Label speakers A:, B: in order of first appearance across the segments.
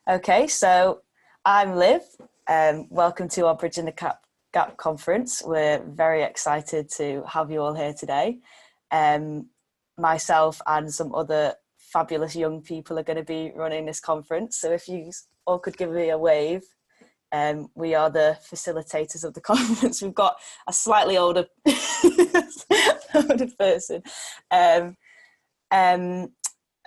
A: Okay, so I'm Liv. Welcome to our Bridging the Gap conference. We're very excited to have you all here today. Myself and some other fabulous young people are going to be running this conference. So if you all could give me a wave, we are the facilitators of the conference. We've got a slightly older, older person.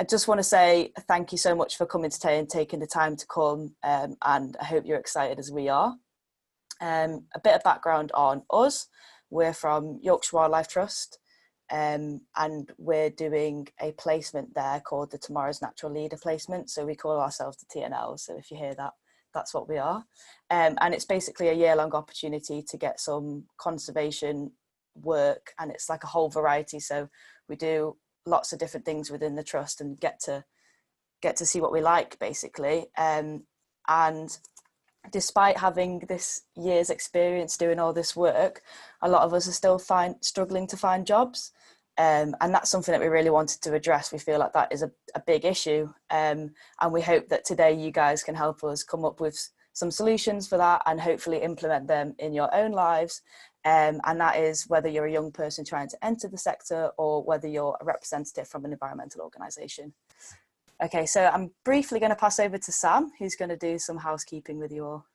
A: I just want to say thank you so much for coming today and taking the time to come, and I hope you're excited as we are. A bit of background on us. We're from Yorkshire Wildlife Trust, and we're doing a placement there called the Tomorrow's Natural Leader placement. So we call ourselves the TNL. So if you hear that, that's what we are. And it's basically a year-long opportunity to get some conservation work, and it's like a whole variety. So we do lots of different things within the trust and get to see what we like, basically. And despite having this year's experience doing all this work, a lot of us are still struggling to find jobs. And that's something that we really wanted to address. We feel like that is a big issue. And we hope that today you guys can help us come up with some solutions for that and hopefully implement them in your own lives. And that is whether you're a young person trying to enter the sector or whether you're a representative from an environmental organisation. Okay, so I'm briefly going to pass over to Sam, who's going to do some housekeeping with you all.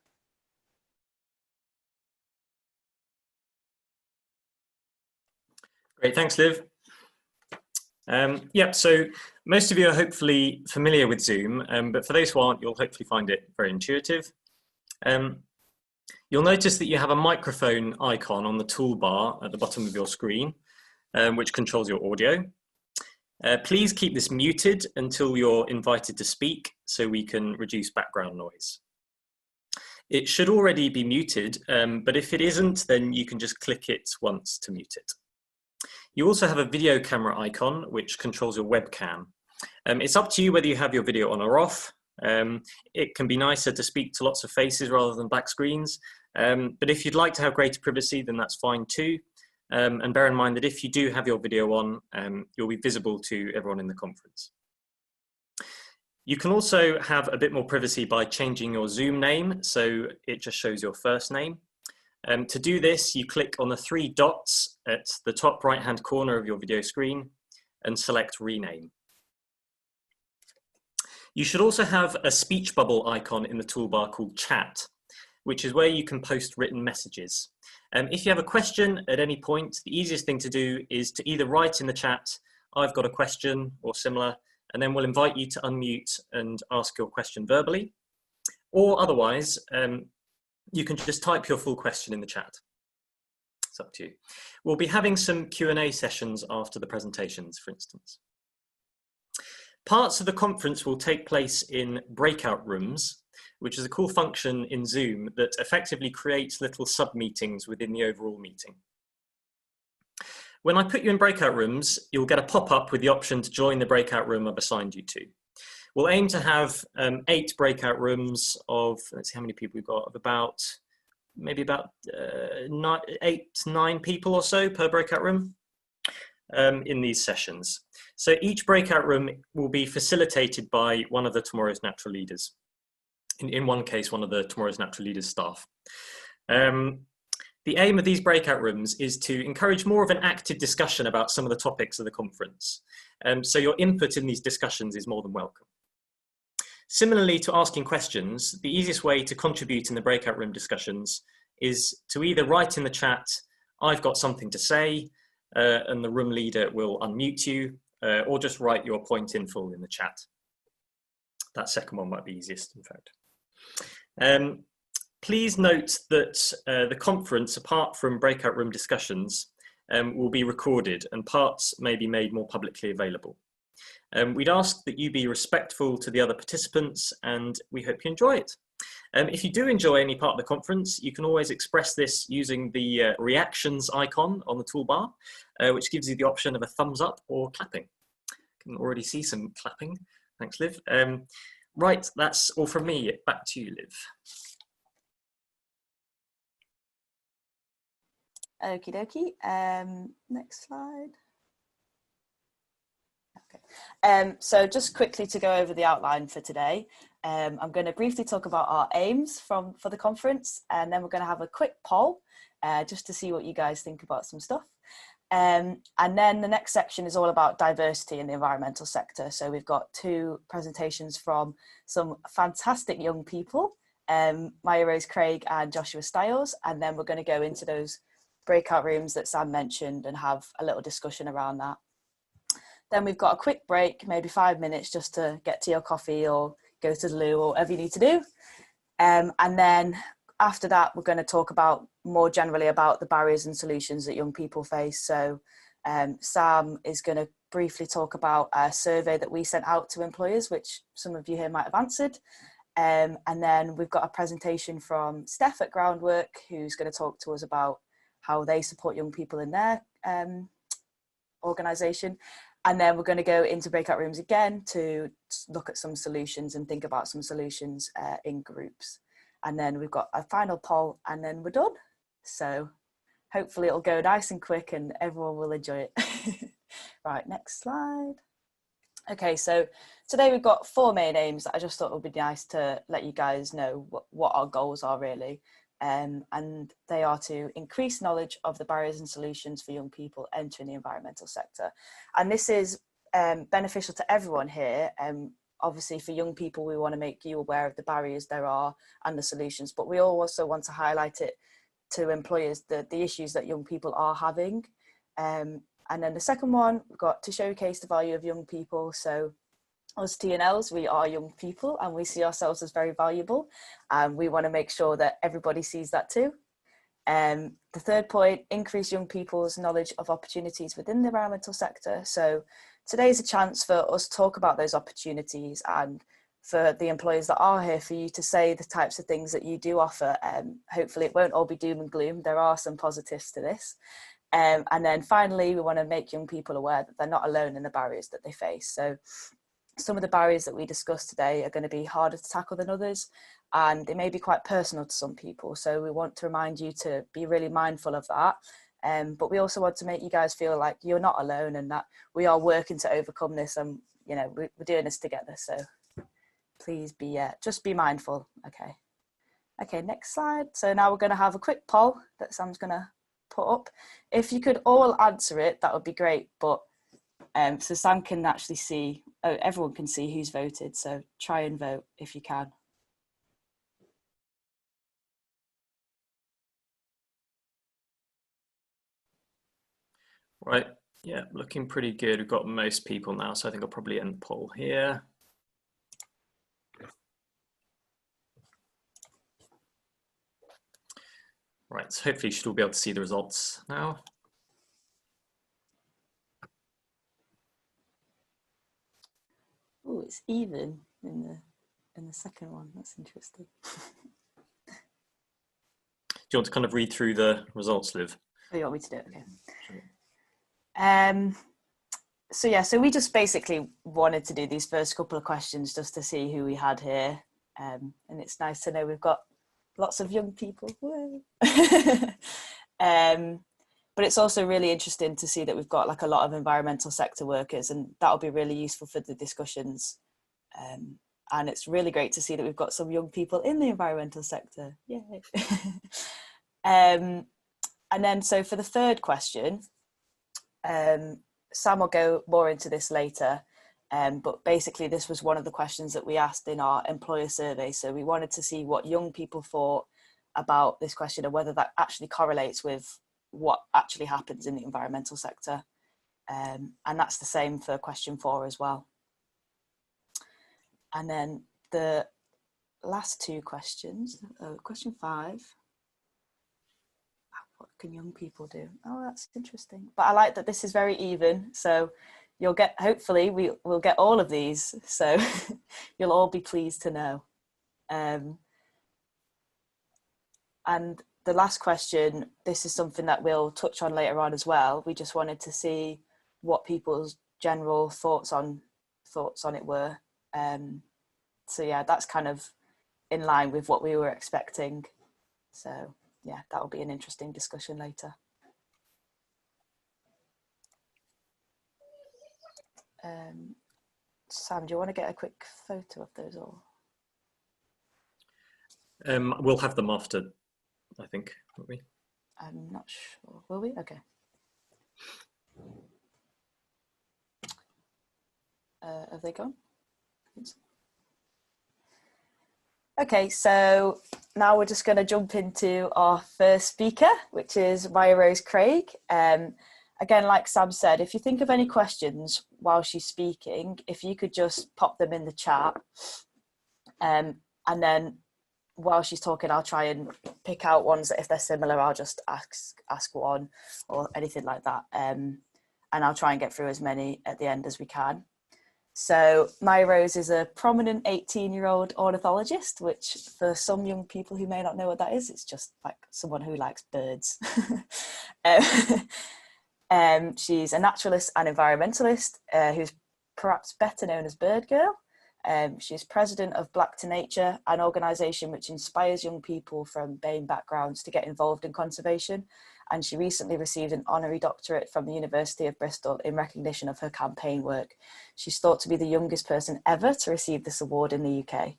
B: Great, thanks, Liv. So most of you are hopefully familiar with Zoom, but for those who aren't, you'll hopefully find it very intuitive. You'll notice that you have a microphone icon on the toolbar at the bottom of your screen, which controls your audio. Please keep this muted until you're invited to speak so we can reduce background noise. It should already be muted, but if it isn't, then you can just click it once to mute it. You also have a video camera icon, which controls your webcam. It's up to you whether you have your video on or off. It can be nicer to speak to lots of faces rather than black screens, but if you'd like to have greater privacy, then that's fine too. And bear in mind that if you do have your video on, you'll be visible to everyone in the conference. You can also have a bit more privacy by changing your Zoom name, so it just shows your first name. To do this, you click on the three dots at the top right-hand corner of your video screen and select Rename. You should also have a speech bubble icon in the toolbar called Chat, which is where you can post written messages. If you have a question at any point, the easiest thing to do is to either write in the chat, "I've got a question," or similar, and then we'll invite you to unmute and ask your question verbally. Or otherwise, you can just type your full question in the chat. It's up to you. We'll be having some Q&A sessions after the presentations, for instance. Parts of the conference will take place in breakout rooms, which is a cool function in Zoom that effectively creates little sub-meetings within the overall meeting. When I put you in breakout rooms, you'll get a pop-up with the option to join the breakout room I've assigned you to. We'll aim to have 8 breakout rooms of, let's see how many people we've got, of maybe about 8 to 9 people or so per breakout room in these sessions. So each breakout room will be facilitated by one of the Tomorrow's Natural Leaders. In one case, one of the Tomorrow's Natural Leaders staff. The aim of these breakout rooms is to encourage more of an active discussion about some of the topics of the conference. So your input in these discussions is more than welcome. Similarly to asking questions, the easiest way to contribute in the breakout room discussions is to either write in the chat, "I've got something to say," and the room leader will unmute you, or just write your point in full in the chat. That second one might be easiest, in fact. Please note that the conference, apart from breakout room discussions, will be recorded and parts may be made more publicly available. We'd ask that you be respectful to the other participants, and we hope you enjoy it. If you do enjoy any part of the conference, you can always express this using the reactions icon on the toolbar, which gives you the option of a thumbs up or clapping. I can already see some clapping. Thanks, Liv. Right, that's all from me. Back to you, Liv.
A: Okie dokie. Next slide. Okay. So just quickly to go over the outline for today. I'm going to briefly talk about our aims for the conference, and then we're going to have a quick poll just to see what you guys think about some stuff. And then the next section is all about diversity in the environmental sector. So we've got 2 presentations from some fantastic young people, Mya-Rose Craig and Joshua Stiles, and then we're going to go into those breakout rooms that Sam mentioned and have a little discussion around that. Then we've got a quick break, maybe 5 minutes, just to get to your coffee or go to the loo or whatever you need to do. And then after that, we're going to talk about more generally about the barriers and solutions that young people face. So Sam is going to briefly talk about a survey that we sent out to employers, which some of you here might have answered. And then we've got a presentation from Steph at Groundwork, who's going to talk to us about how they support young people in their organisation. And then we're going to go into breakout rooms again to look at some solutions and think about some solutions in groups. And then we've got a final poll and then we're done. So hopefully it'll go nice and quick and everyone will enjoy it. Right, next slide. Okay, so today we've got 4 main aims that I just thought would be nice to let you guys know what our goals are really. And they are to increase knowledge of the barriers and solutions for young people entering the environmental sector. And this is beneficial to everyone here. Obviously for young people, we want to make you aware of the barriers there are and the solutions, but we also want to highlight it to employers, the issues that young people are having. And then the second one, we've got to showcase the value of young people. So us TNLs, we are young people and we see ourselves as very valuable. And we want to make sure that everybody sees that too. The third point, increase young people's knowledge of opportunities within the environmental sector. So today is a chance for us to talk about those opportunities and for the employers that are here for you to say the types of things that you do offer. Hopefully it won't all be doom and gloom. There are some positives to this. And then finally, we want to make young people aware that they're not alone in the barriers that they face. So some of the barriers that we discussed today are going to be harder to tackle than others, and they may be quite personal to some people. So we want to remind you to be really mindful of that. But we also want to make you guys feel like you're not alone and that we are working to overcome this, and you know, we're doing this together. So please be, just be mindful. Okay, next slide. So now we're going to have a quick poll that Sam's going to put up. If you could all answer it, that would be great. But so Sam can actually see, everyone can see who's voted. So try and vote if you can.
B: Right, yeah, looking pretty good. We've got most people now, so I think I'll probably end the poll here. Right, so hopefully you should all be able to see the results now.
A: Oh, it's even in the second one. That's interesting.
B: Do you want to kind of read through the results, Liv?
A: Oh, you want me to do it? Okay.
B: Sure.
A: So yeah, so we just basically wanted to do these first couple of questions just to see who we had here. And it's nice to know we've got lots of young people. But it's also really interesting to see that we've got like a lot of environmental sector workers, and that'll be really useful for the discussions. And it's really great to see that we've got some young people in the environmental sector. Yay. And then so for the third question, Sam will go more into this later, but basically this was one of the questions that we asked in our employer survey. So we wanted to see what young people thought about this question and whether that actually correlates with what actually happens in the environmental sector. And that's the same for question 4 as well. And then the last 2 questions, question 5. What can young people do? Oh, that's interesting. But I like that this is very even. So you'll get, hopefully we'll get all of these. So you'll all be pleased to know. And the last question, this is something that we'll touch on later on as well. We just wanted to see what people's general thoughts on it were. So yeah, that's kind of in line with what we were expecting. So yeah, that'll be an interesting discussion later. Sam, do you want to get a quick photo of those all?
B: We'll have them after, I think, won't we?
A: I'm not sure. Will we? Okay. Have they gone? Okay, so now we're just going to jump into our first speaker, which is Mya-Rose Craig. Again, like Sam said, if you think of any questions while she's speaking, if you could just pop them in the chat. And then while she's talking, I'll try and pick out ones that if they're similar, I'll just ask one or anything like that. And I'll try and get through as many at the end as we can. So Mya-Rose is a prominent 18-year-old ornithologist, which for some young people who may not know what that is, it's just like someone who likes birds. She's a naturalist and environmentalist who's perhaps better known as Bird Girl. She's president of Black to Nature, an organisation which inspires young people from BAME backgrounds to get involved in conservation. And she recently received an honorary doctorate from the University of Bristol in recognition of her campaign work. She's thought to be the youngest person ever to receive this award in the UK.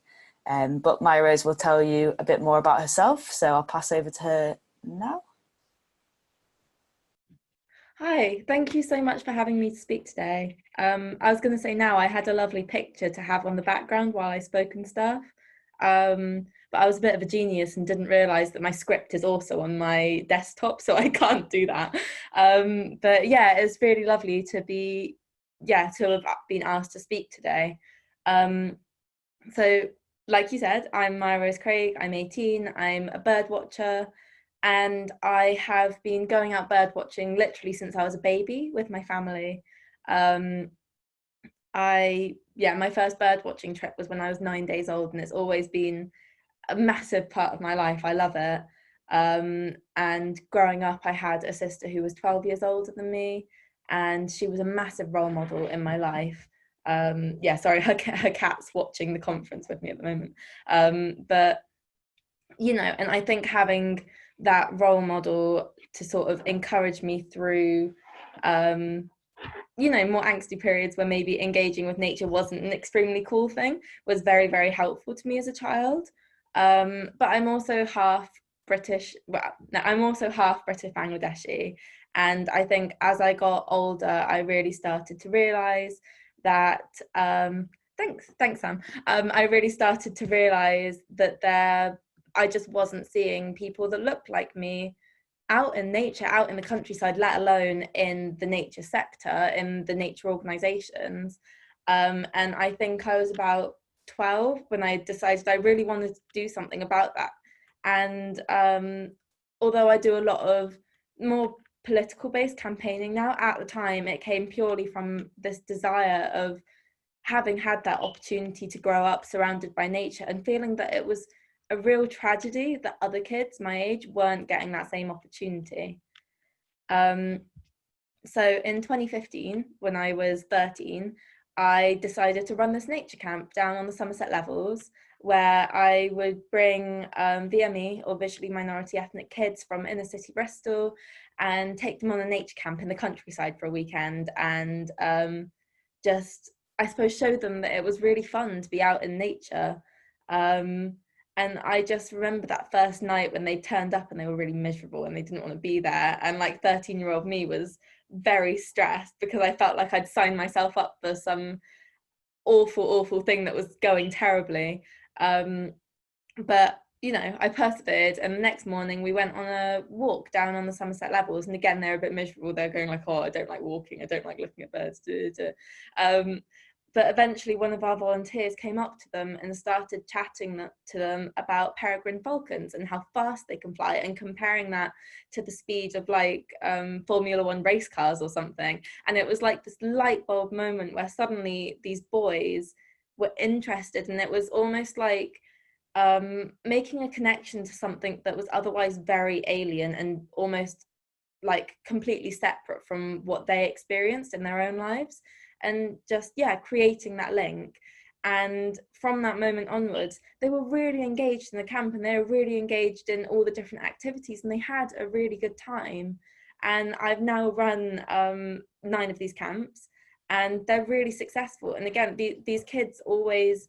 A: But Mya-Rose will tell you a bit more about herself, so I'll pass over to her now.
C: Hi, thank you so much for having me to speak today. I was going to say now I had a lovely picture to have on the background while I spoke and stuff, but I was a bit of a genius and didn't realise that my script is also on my desktop, so I can't do that. But yeah, it's really lovely to be, to have been asked to speak today. So like you said, I'm Mya-Rose Craig, I'm 18, I'm a bird watcher, and I have been going out bird watching literally since I was a baby with my family. My first bird watching trip was when I was 9 days old, and it's always been a massive part of my life. I love it. And growing up, I had a sister who was 12 years older than me, and she was a massive role model in my life. Sorry, her cat's watching the conference with me at the moment. But you know, and I think having that role model to sort of encourage me through more angsty periods where maybe engaging with nature wasn't an extremely cool thing was very, very helpful to me as a child. But I'm also half British, I'm also half British Bangladeshi, and I think as I got older I really started to realize that thanks Sam, I really started to realize that I just wasn't seeing people that looked like me out in nature, out in the countryside, let alone in the nature sector, in the nature organisations. And I think I was about 12 when I decided I really wanted to do something about that. And although I do a lot of more political based campaigning now, at the time it came purely from this desire of having had that opportunity to grow up surrounded by nature and feeling that it was a real tragedy that other kids my age weren't getting that same opportunity. So in 2015, when I was 13, I decided to run this nature camp down on the Somerset Levels, where I would bring VME, or visually minority ethnic kids, from inner city Bristol and take them on a nature camp in the countryside for a weekend, and just, I suppose, show them that it was really fun to be out in nature. And I just remember that first night when they turned up and they were really miserable and they didn't want to be there. And like 13-year-old me was very stressed because I felt like I'd signed myself up for some awful, awful thing that was going terribly. But, you know, I persevered, and the next morning we went on a walk down on the Somerset Levels. And again, they're a bit miserable. They're going like, oh, I don't like walking. I don't like looking at birds. But eventually one of our volunteers came up to them and started chatting to them about peregrine falcons and how fast they can fly, and comparing that to the speed of like Formula One race cars or something. And it was like this light bulb moment where suddenly these boys were interested, and it was almost like making a connection to something that was otherwise very alien and almost like completely separate from what they experienced in their own lives. And just, creating that link. And from that moment onwards, they were really engaged in the camp, and they were really engaged in all the different activities, and they had a really good time. And I've now run 9 of these camps, and they're really successful. And again, these kids always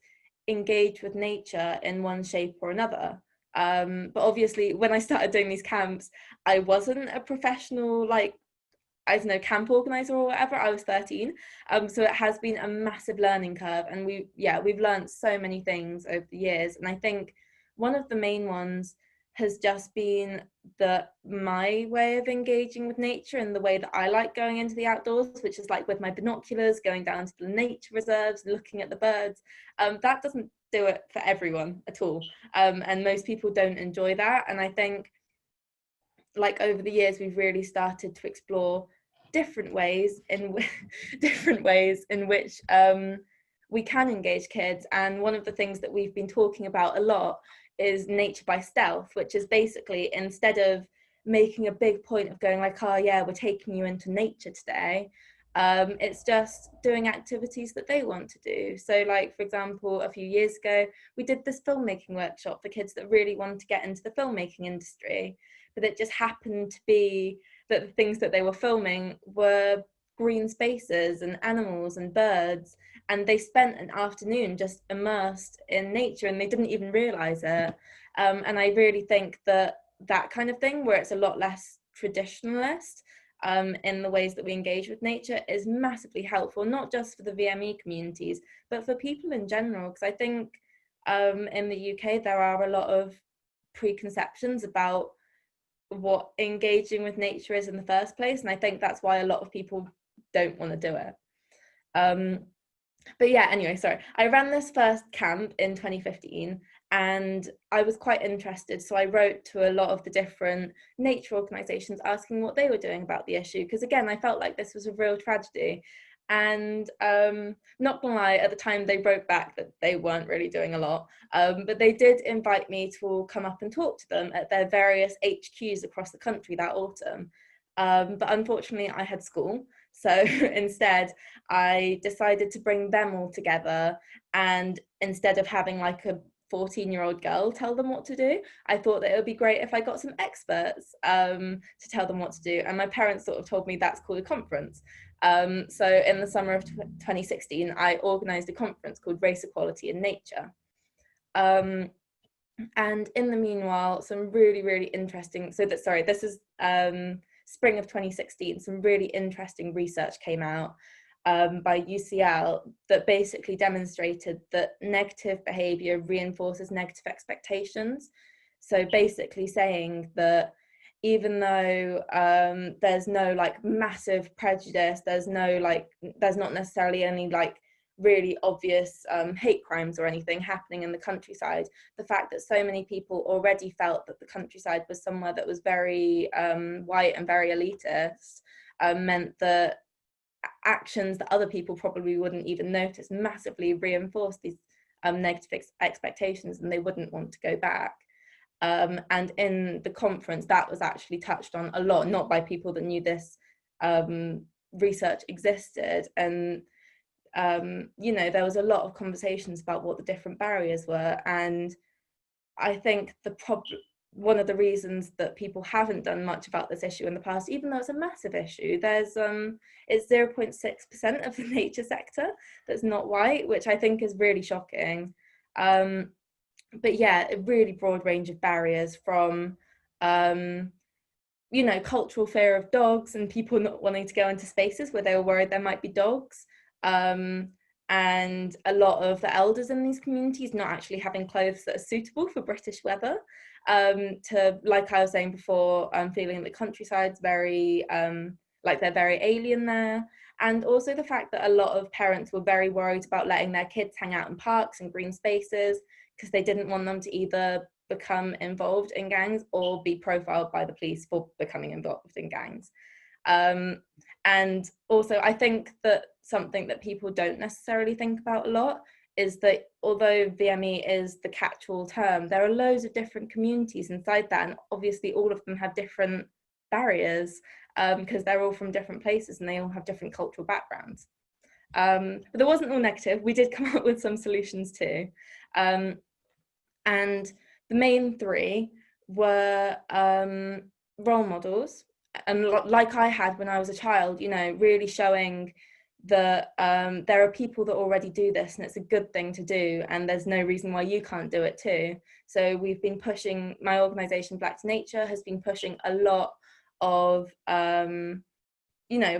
C: engage with nature in one shape or another. But obviously when I started doing these camps, I wasn't a professional, like, I don't know, camp organizer or whatever. I was 13. So it has been a massive learning curve, and we've learned so many things over the years. And I think one of the main ones has just been that my way of engaging with nature and the way that I like going into the outdoors, which is like with my binoculars, going down to the nature reserves, looking at the birds. That doesn't do it for everyone at all. And most people don't enjoy that. And I think, like, over the years, we've really started to explore different ways in which we can engage kids. And one of the things that we've been talking about a lot is nature by stealth, which is basically, instead of making a big point of going like, oh yeah, we're taking you into nature today, it's just doing activities that they want to do. So, like, for example, a few years ago, we did this filmmaking workshop for kids that really wanted to get into the filmmaking industry, but it just happened to be that the things that they were filming were green spaces and animals and birds, and they spent an afternoon just immersed in nature and they didn't even realize it. And I really think that that kind of thing, where it's a lot less traditionalist in the ways that we engage with nature, is massively helpful, not just for the VME communities, but for people in general. Because I think in the UK there are a lot of preconceptions about what engaging with nature is in the first place, and I think that's why a lot of people don't want to do it. But yeah, anyway, sorry. I ran this first camp in 2015 and I was quite interested, so I wrote to a lot of the different nature organisations asking what they were doing about the issue, because again, I felt like this was a real tragedy. And not gonna lie, at the time they wrote back that they weren't really doing a lot, but they did invite me to come up and talk to them at their various HQs across the country that autumn. But unfortunately I had school, so instead I decided to bring them all together, and instead of having like a 14-year-old girl tell them what to do, I thought that it would be great if I got some experts to tell them what to do. And my parents sort of told me that's called a conference. So in the summer of 2016, I organised a conference called Race Equality in Nature. And in the meanwhile, some really, really interesting, this is spring of 2016, some really interesting research came out by UCL that basically demonstrated that negative behaviour reinforces negative expectations. So basically saying that even though there's no like massive prejudice, there's not necessarily any like really obvious hate crimes or anything happening in the countryside, the fact that so many people already felt that the countryside was somewhere that was very white and very elitist meant that actions that other people probably wouldn't even notice massively reinforced these negative expectations, and they wouldn't want to go back. And in the conference, that was actually touched on a lot, not by people that knew this research existed. And you know, there was a lot of conversations about what the different barriers were. And I think one of the reasons that people haven't done much about this issue in the past, even though it's a massive issue, it's 0.6% of the nature sector that's not white, which I think is really shocking. But yeah, a really broad range of barriers, from you know, cultural fear of dogs and people not wanting to go into spaces where they were worried there might be dogs, and a lot of the elders in these communities not actually having clothes that are suitable for British weather, to, like I was saying before, feeling the countryside's very like they're very alien there. And also the fact that a lot of parents were very worried about letting their kids hang out in parks and green spaces because they didn't want them to either become involved in gangs or be profiled by the police for becoming involved in gangs. And also I think that something that people don't necessarily think about a lot is that although VME is the catch-all term, there are loads of different communities inside that, and obviously all of them have different barriers because they're all from different places and they all have different cultural backgrounds. But it wasn't all negative. We did come up with some solutions too. And the main three were role models. And like I had when I was a child, you know, really showing that there are people that already do this and it's a good thing to do, and there's no reason why you can't do it too. So we've been pushing, my organisation Black to Nature has been pushing a lot of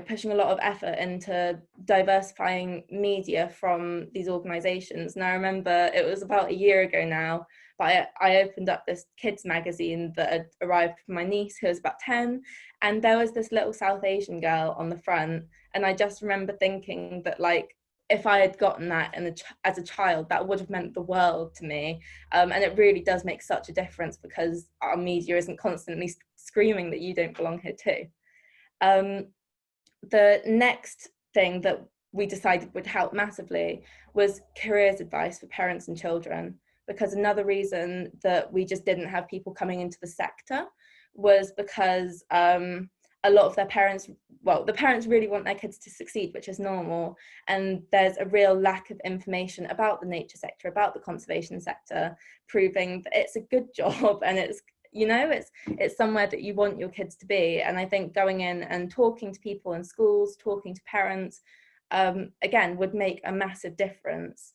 C: pushing a lot of effort into diversifying media from these organisations. And I remember it was about a year ago now, but I opened up this kids magazine that had arrived for my niece, who was about 10, and there was this little South Asian girl on the front. And I just remember thinking that, like, if I had gotten that as a child, that would have meant the world to me. And it really does make such a difference, because our media isn't constantly screaming that you don't belong here too. The next thing that we decided would help massively was careers advice for parents and children, because another reason that we just didn't have people coming into the sector was because a lot of their parents, well, the parents really want their kids to succeed, which is normal, and there's a real lack of information about the nature sector, about the conservation sector, proving that it's a good job and it's somewhere that you want your kids to be. And I think going in and talking to people in schools, talking to parents, again, would make a massive difference.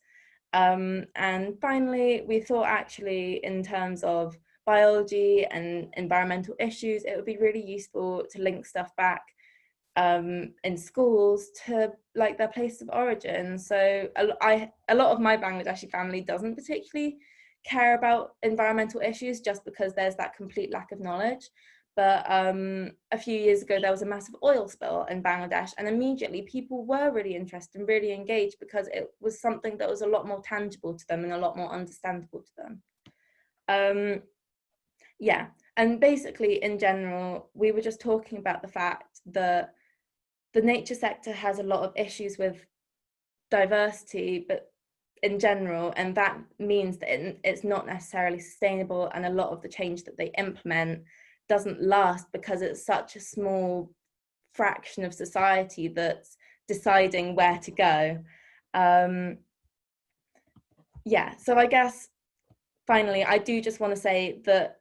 C: And finally, we thought, actually, in terms of biology and environmental issues, it would be really useful to link stuff back in schools to, like, their place of origin. So a lot of my Bangladeshi family doesn't particularly care about environmental issues, just because there's that complete lack of knowledge. But a few years ago, there was a massive oil spill in Bangladesh, and immediately people were really interested and really engaged, because it was something that was a lot more tangible to them and a lot more understandable to them. Yeah, and basically, in general, we were just talking about the fact that the nature sector has a lot of issues with diversity, but in general, and that means that it's not necessarily sustainable, and a lot of the change that they implement doesn't last, because it's such a small fraction of society that's deciding where to go. Yeah, so I guess finally, I do just want to say that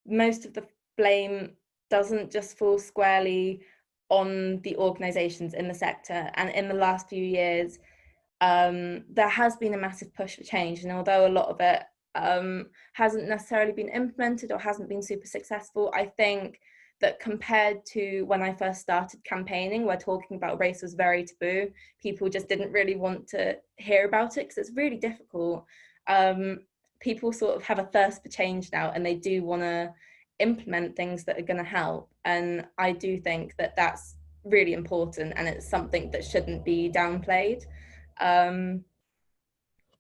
C: most of the blame doesn't just fall squarely on the organisations in the sector. And in the last few years, there has been a massive push for change, and although a lot of it hasn't necessarily been implemented or hasn't been super successful, I think that compared to when I first started campaigning, where talking about race was very taboo, people just didn't really want to hear about it because it's really difficult. People sort of have a thirst for change now, and they do want to implement things that are going to help. And I do think that that's really important, and it's something that shouldn't be downplayed.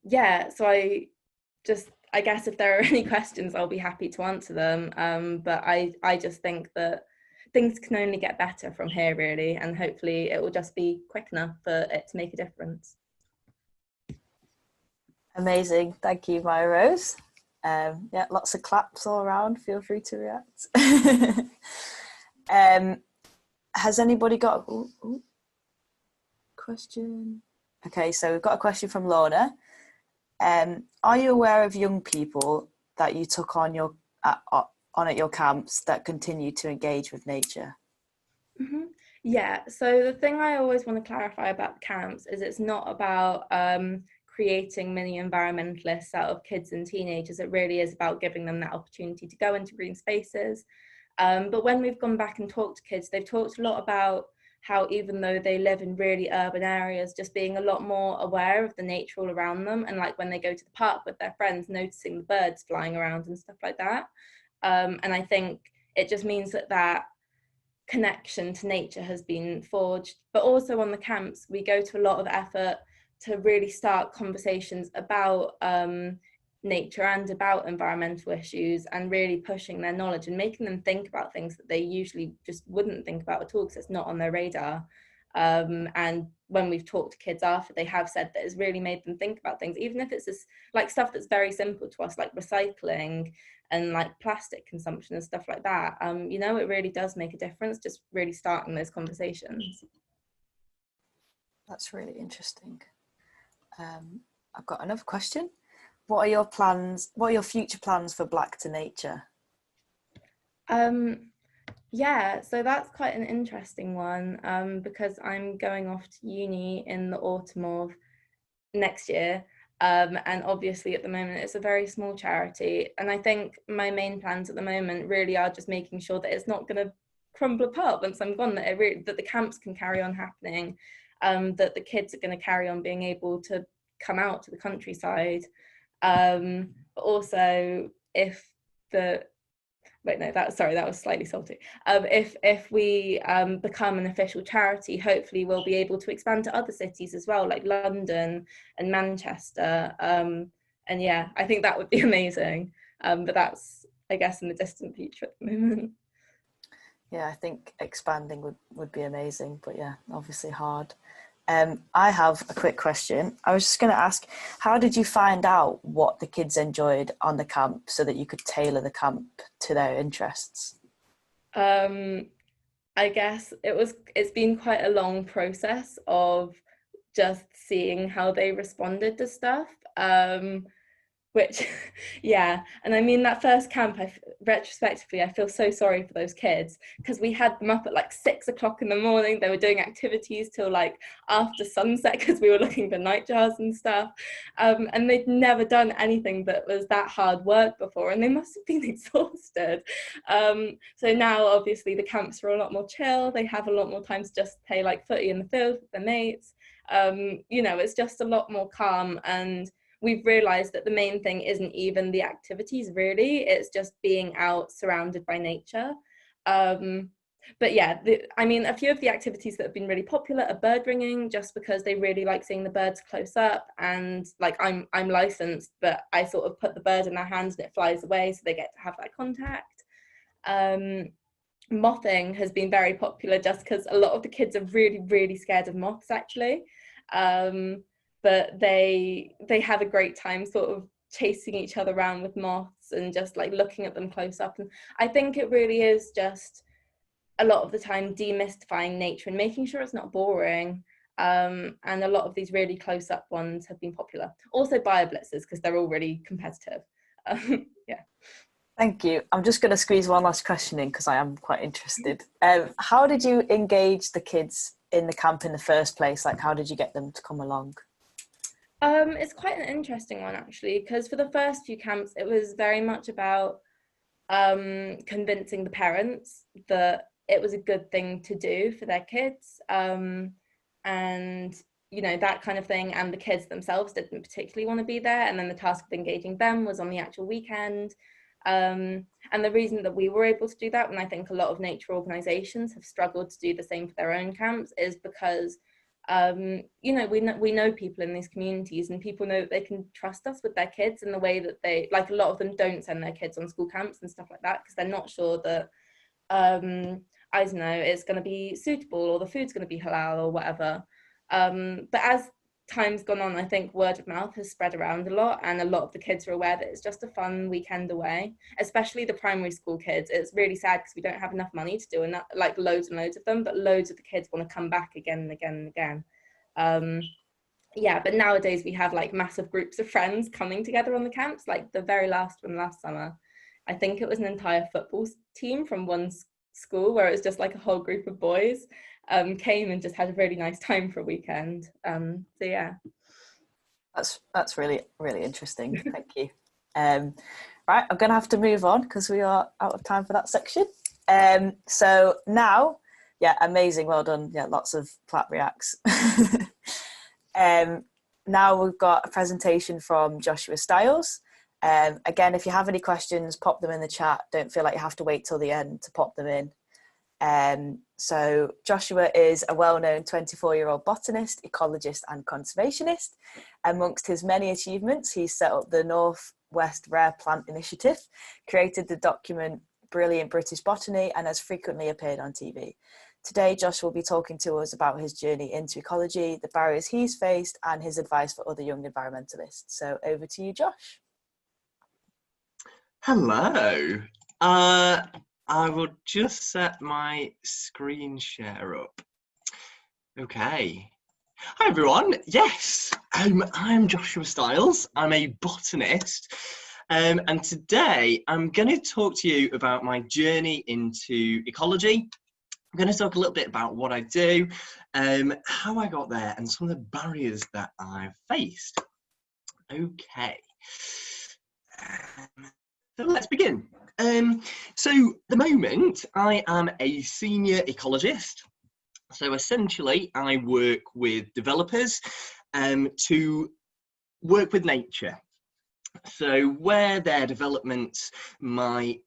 C: Yeah, so I guess if there are any questions, I'll be happy to answer them. But I just think that things can only get better from here, really, and hopefully it will just be quick enough for it to make a difference.
A: Amazing, thank you, Mya-Rose. Yeah, lots of claps all around. Feel free to react. Has anybody got a question? Okay, so we've got a question from Lorna. Are you aware of young people that you took on at your camps that continue to engage with nature?
C: Mm-hmm. Yeah, so the thing I always want to clarify about camps is it's not about creating mini environmentalists out of kids and teenagers. It really is about giving them that opportunity to go into green spaces. But when we've gone back and talked to kids, they've talked a lot about how, even though they live in really urban areas, just being a lot more aware of the nature all around them, and like when they go to the park with their friends, noticing the birds flying around and stuff like that. And I think it just means that connection to nature has been forged. But also on the camps, we go to a lot of effort to really start conversations about nature and about environmental issues, and really pushing their knowledge and making them think about things that they usually just wouldn't think about at all because it's not on their radar. And when we've talked to kids after, they have said that it's really made them think about things, even if it's just like stuff that's very simple to us, like recycling and like plastic consumption and stuff like that. It really does make a difference, just really starting those conversations.
A: That's really interesting. I've got another question. What are your plans? What are your future plans for Black to Nature?
C: Yeah, so that's quite an interesting one, because I'm going off to uni in the autumn of next year. And obviously at the moment it's a very small charity. And I think my main plans at the moment really are just making sure that it's not going to crumble apart once I'm gone, that the camps can carry on happening, that the kids are going to carry on being able to come out to the countryside. But also if the wait no that sorry that was slightly salty. If we become an official charity, hopefully we'll be able to expand to other cities as well, like London and Manchester, and yeah, I think that would be amazing, but that's, I guess, in the distant future at the moment.
A: Yeah, I think expanding would be amazing, but yeah, obviously hard. I have a quick question. I was just going to ask, how did you find out what the kids enjoyed on the camp so that you could tailor the camp to their interests?
C: I guess it's been quite a long process of just seeing how they responded to stuff. Which yeah, and I mean that first camp, retrospectively I feel so sorry for those kids, because we had them up at like 6 o'clock in the morning. They were doing activities till like after sunset because we were looking for nightjars and stuff, and they'd never done anything that was that hard work before, and they must have been exhausted. So now obviously the camps are a lot more chill. They have a lot more time to just play like footy in the field with their mates. It's just a lot more calm, and we've realized that the main thing isn't even the activities really, it's just being out surrounded by nature. But yeah, a few of the activities that have been really popular are bird ringing, just because they really like seeing the birds close up, and like I'm licensed, but I sort of put the bird in their hands and it flies away, so they get to have that contact. Mothing has been very popular, just because a lot of the kids are really, really scared of moths actually. But they have a great time sort of chasing each other around with moths and just like looking at them close up. And I think it really is just a lot of the time demystifying nature and making sure it's not boring. And a lot of these really close up ones have been popular. Also bio blitzes, because they're all really competitive. Yeah.
A: Thank you. I'm just going to squeeze one last question in because I am quite interested. How did you engage the kids in the camp in the first place? Like, how did you get them to come along?
C: It's quite an interesting one actually, because for the first few camps it was very much about convincing the parents that it was a good thing to do for their kids, and that kind of thing, and the kids themselves didn't particularly want to be there, and then the task of engaging them was on the actual weekend. And the reason that we were able to do that, and I think a lot of nature organizations have struggled to do the same for their own camps, is because we know people in these communities, and people know that they can trust us with their kids in the way that they, like, a lot of them don't send their kids on school camps and stuff like that because they're not sure that I don't know, it's going to be suitable, or the food's going to be halal or whatever. But as time's gone on, I think word of mouth has spread around a lot, and a lot of the kids are aware that it's just a fun weekend away, especially the primary school kids. It's really sad because we don't have enough money to do enough, like loads and loads of them, but loads of the kids want to come back again and again and again. But nowadays we have like massive groups of friends coming together on the camps. Like the very last one last summer, I think it was an entire football team from one school, where it was just like a whole group of boys came and just had a really nice time for a weekend. So yeah,
A: that's really, really interesting. Thank you. Right, I'm gonna have to move on because we are out of time for that section. So now, yeah, amazing, well done. Yeah, lots of clap reacts. Now we've got a presentation from Joshua Stiles. Again, if you have any questions, pop them in the chat. Don't feel like you have to wait till the end to pop them in. So Joshua is a well-known 24-year-old botanist, ecologist and conservationist. Amongst his many achievements, he's set up the Northwest Rare Plant Initiative, created the document Brilliant British Botany, and has frequently appeared on TV. Today, Josh will be talking to us about his journey into ecology, the barriers he's faced, and his advice for other young environmentalists. So over to you, Josh.
D: Hello. I will just set my screen share up. Okay. Hi everyone. Yes, I'm Joshua Stiles. I'm a botanist. And today I'm going to talk to you about my journey into ecology. I'm going to talk a little bit about what I do, how I got there, and some of the barriers that I've faced. Okay, so let's begin. So at the moment, I am a senior ecologist. So essentially, I work with developers to work with nature. So where their developments might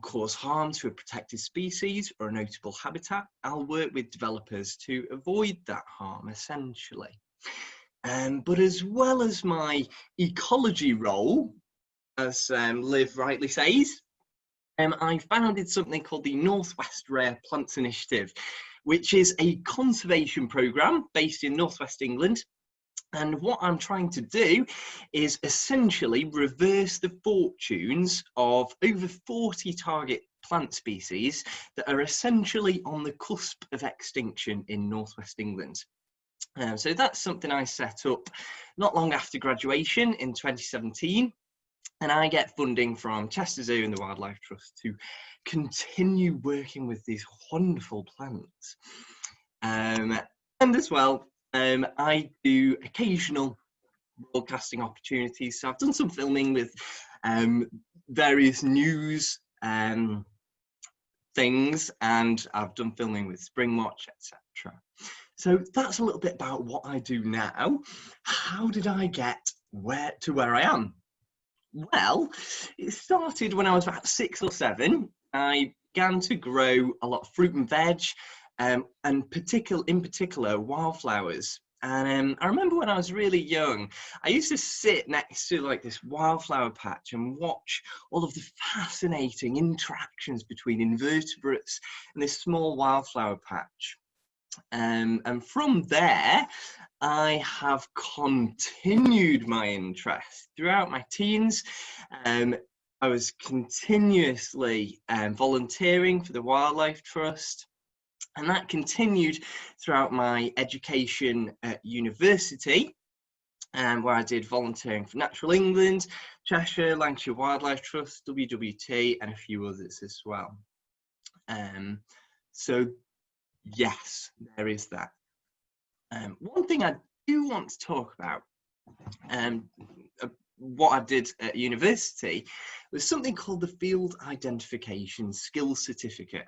D: cause harm to a protected species or a notable habitat, I'll work with developers to avoid that harm, essentially. But as well as my ecology role, as Liv rightly says, I founded something called the Northwest Rare Plants Initiative, which is a conservation programme based in Northwest England. And what I'm trying to do is essentially reverse the fortunes of over 40 target plant species that are essentially on the cusp of extinction in Northwest England. So that's something I set up not long after graduation in 2017. And I get funding from Chester Zoo and the Wildlife Trust to continue working with these wonderful plants. And as well, I do occasional broadcasting opportunities. So I've done some filming with various news things, and I've done filming with Springwatch, etc. So that's a little bit about what I do now. How did I get to where I am? Well, it started when I was about 6 or 7. I began to grow a lot of fruit and veg, and in particular wildflowers. And I remember when I was really young, I used to sit next to like this wildflower patch and watch all of the fascinating interactions between invertebrates and this small wildflower patch. And from there, I have continued my interest throughout my teens. I was continuously volunteering for the Wildlife Trust, and that continued throughout my education at university, where I did volunteering for Natural England, Cheshire, Lancashire Wildlife Trust, WWT, and a few others as well. So yes, there is that. One thing I do want to talk about, what I did at university, was something called the Field Identification Skills Certificate.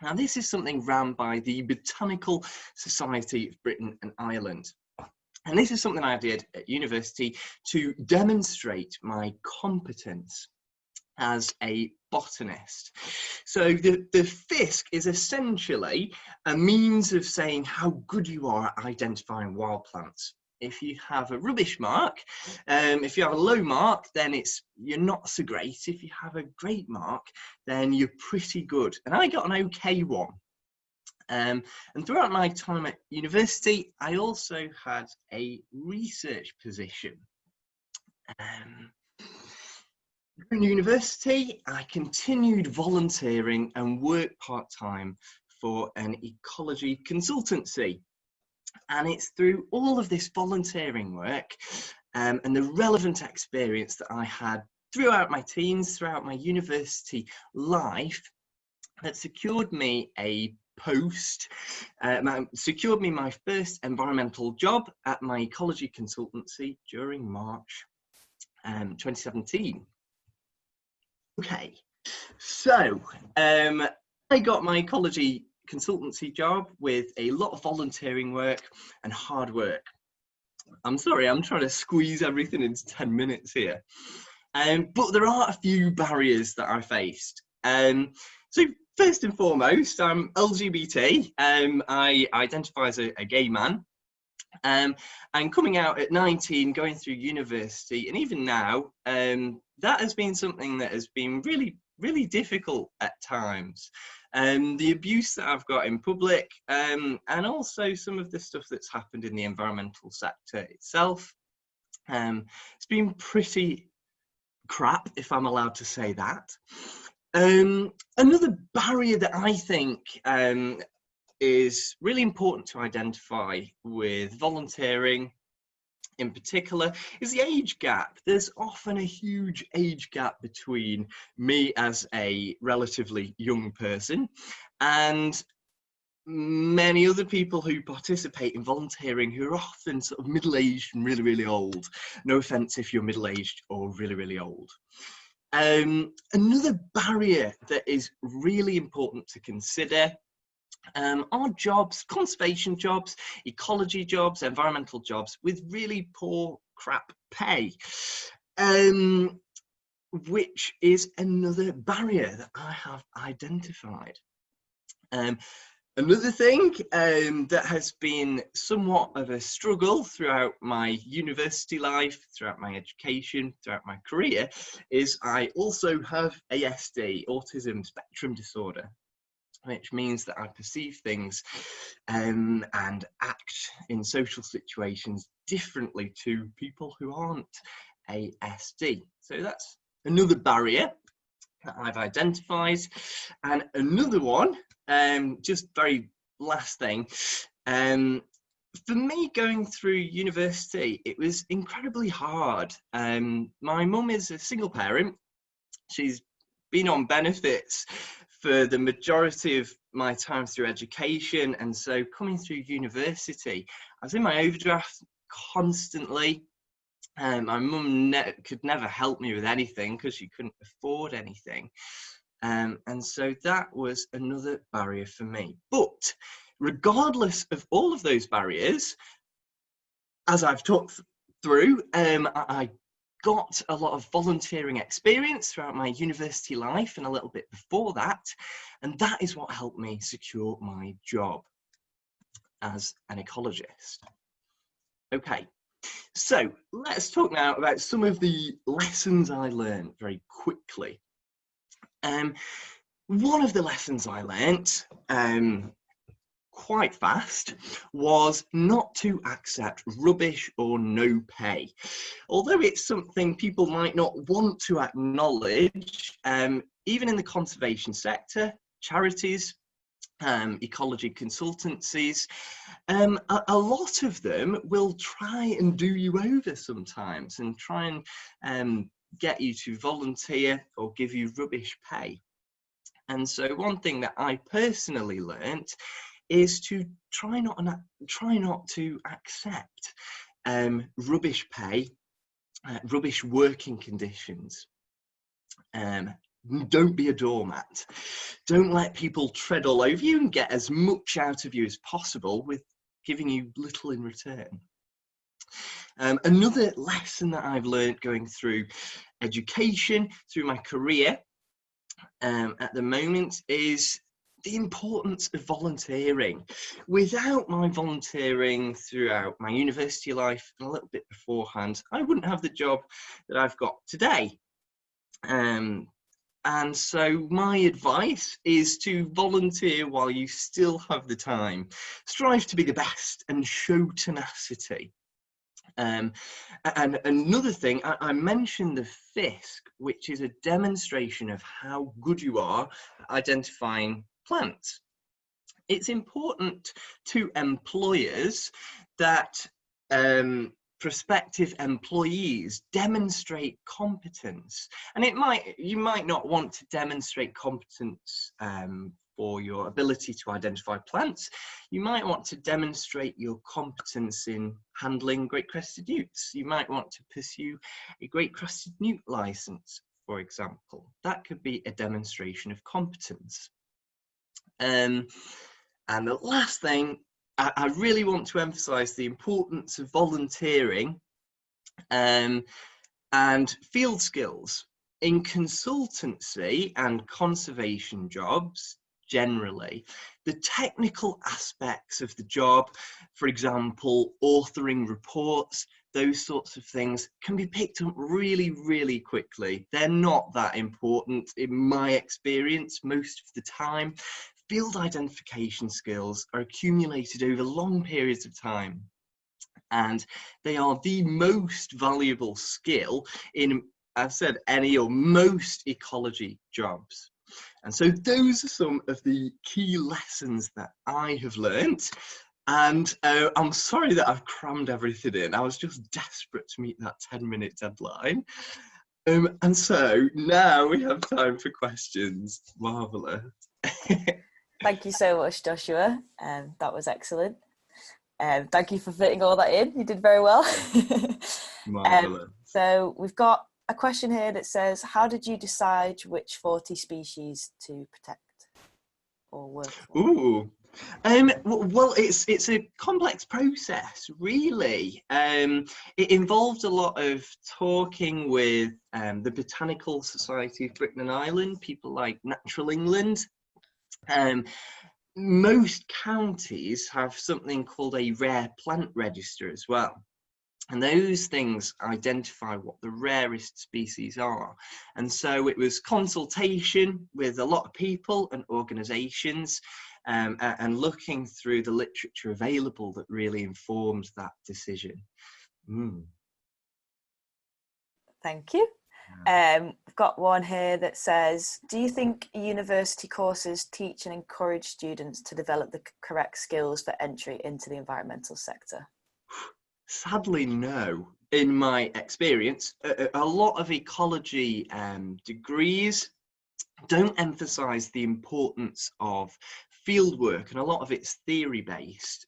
D: Now, this is something run by the Botanical Society of Britain and Ireland. And this is something I did at university to demonstrate my competence as a botanist. So the FISC is essentially a means of saying how good you are at identifying wild plants. If you have a rubbish mark, if you have a low mark, then you're not so great. If you have a great mark, then you're pretty good. And I got an okay one. And throughout my time at university, I also had a research position. During university, I continued volunteering and worked part-time for an ecology consultancy. And it's through all of this volunteering work and the relevant experience that I had throughout my teens, throughout my university life, that secured me a post, secured me my first environmental job at my ecology consultancy during March 2017. Okay, so I got my ecology consultancy job with a lot of volunteering work and hard work. I'm sorry, I'm trying to squeeze everything into 10 minutes here. But there are a few barriers that I faced. So first and foremost, I'm LGBT. I identify as a gay man. And coming out at 19, going through university, and even now, that has been something that has been really, really difficult at times. The abuse that I've got in public, and also some of the stuff that's happened in the environmental sector itself, it's been pretty crap, if I'm allowed to say that. Another barrier that I think is really important to identify with volunteering in particular is the age gap. There's often a huge age gap between me as a relatively young person and many other people who participate in volunteering who are often sort of middle-aged and really, really old. No offence if you're middle-aged or really, really old. Another barrier that is really important to consider are jobs, conservation jobs, ecology jobs, environmental jobs with really poor crap pay, which is another barrier that I have identified. Another thing that has been somewhat of a struggle throughout my university life, throughout my education, throughout my career, is I also have ASD, autism spectrum disorder, which means that I perceive things and act in social situations differently to people who aren't ASD. So that's another barrier that I've identified. And another one, just very last thing, for me going through university, it was incredibly hard. My mum is a single parent. She's been on benefits for the majority of my time through education, and so coming through university, I was in my overdraft constantly. My mum could never help me with anything because she couldn't afford anything, and so that was another barrier for me. But regardless of all of those barriers, as I've talked through, I got a lot of volunteering experience throughout my university life and a little bit before that, and that is what helped me secure my job as an ecologist. Okay, so let's talk now about some of the lessons I learned very quickly. One of the lessons I learnt quite fast was not to accept rubbish or no pay. Although it's something people might not want to acknowledge, even in the conservation sector, charities, ecology consultancies, a lot of them will try and do you over sometimes and try and get you to volunteer or give you rubbish pay. And so one thing that I personally learnt is to try not to accept rubbish pay, rubbish working conditions. Don't be a doormat. Don't let people tread all over you and get as much out of you as possible with giving you little in return. Another lesson that I've learned going through education, through my career at the moment, is the importance of volunteering. Without my volunteering throughout my university life and a little bit beforehand, I wouldn't have the job that I've got today. And so my advice is to volunteer while you still have the time. Strive to be the best and show tenacity. And another thing, I mentioned the FISC, which is a demonstration of how good you are at identifying plants. It's important to employers that prospective employees demonstrate competence, and you might not want to demonstrate competence for your ability to identify plants. You might want to demonstrate your competence in handling great crested newts. You might want to pursue a great crested newt license, for example. That could be a demonstration of competence. And the last thing, I really want to emphasize the importance of volunteering and field skills. In consultancy and conservation jobs, generally, the technical aspects of the job, for example, authoring reports, those sorts of things, can be picked up really, really quickly. They're not that important in my experience most of the time. Field identification skills are accumulated over long periods of time, and they are the most valuable skill in, I've said, any or most ecology jobs. And so those are some of the key lessons that I have learnt, And I'm sorry that I've crammed everything in. I was just desperate to meet that 10-minute deadline. And so now we have time for questions. Marvellous.
A: Thank you so much, Joshua. That was excellent. Thank you for fitting all that in. You did very well.
D: Marvellous.
A: So we've got a question here that says, how did you decide which 40 species to protect or work for?
D: Ooh. Well, it's a complex process, really. It involved a lot of talking with the Botanical Society of Britain and Ireland, people like Natural England. Most counties have something called a rare plant register as well. And those things identify what the rarest species are. And so it was consultation with a lot of people and organisations, and looking through the literature available that really informed that decision.
A: Thank you. I've got one here that says, do you think university courses teach and encourage students to develop the correct skills for entry into the environmental sector?
D: Sadly, no. In my experience, a lot of ecology degrees don't emphasize the importance of fieldwork, and a lot of it's theory based.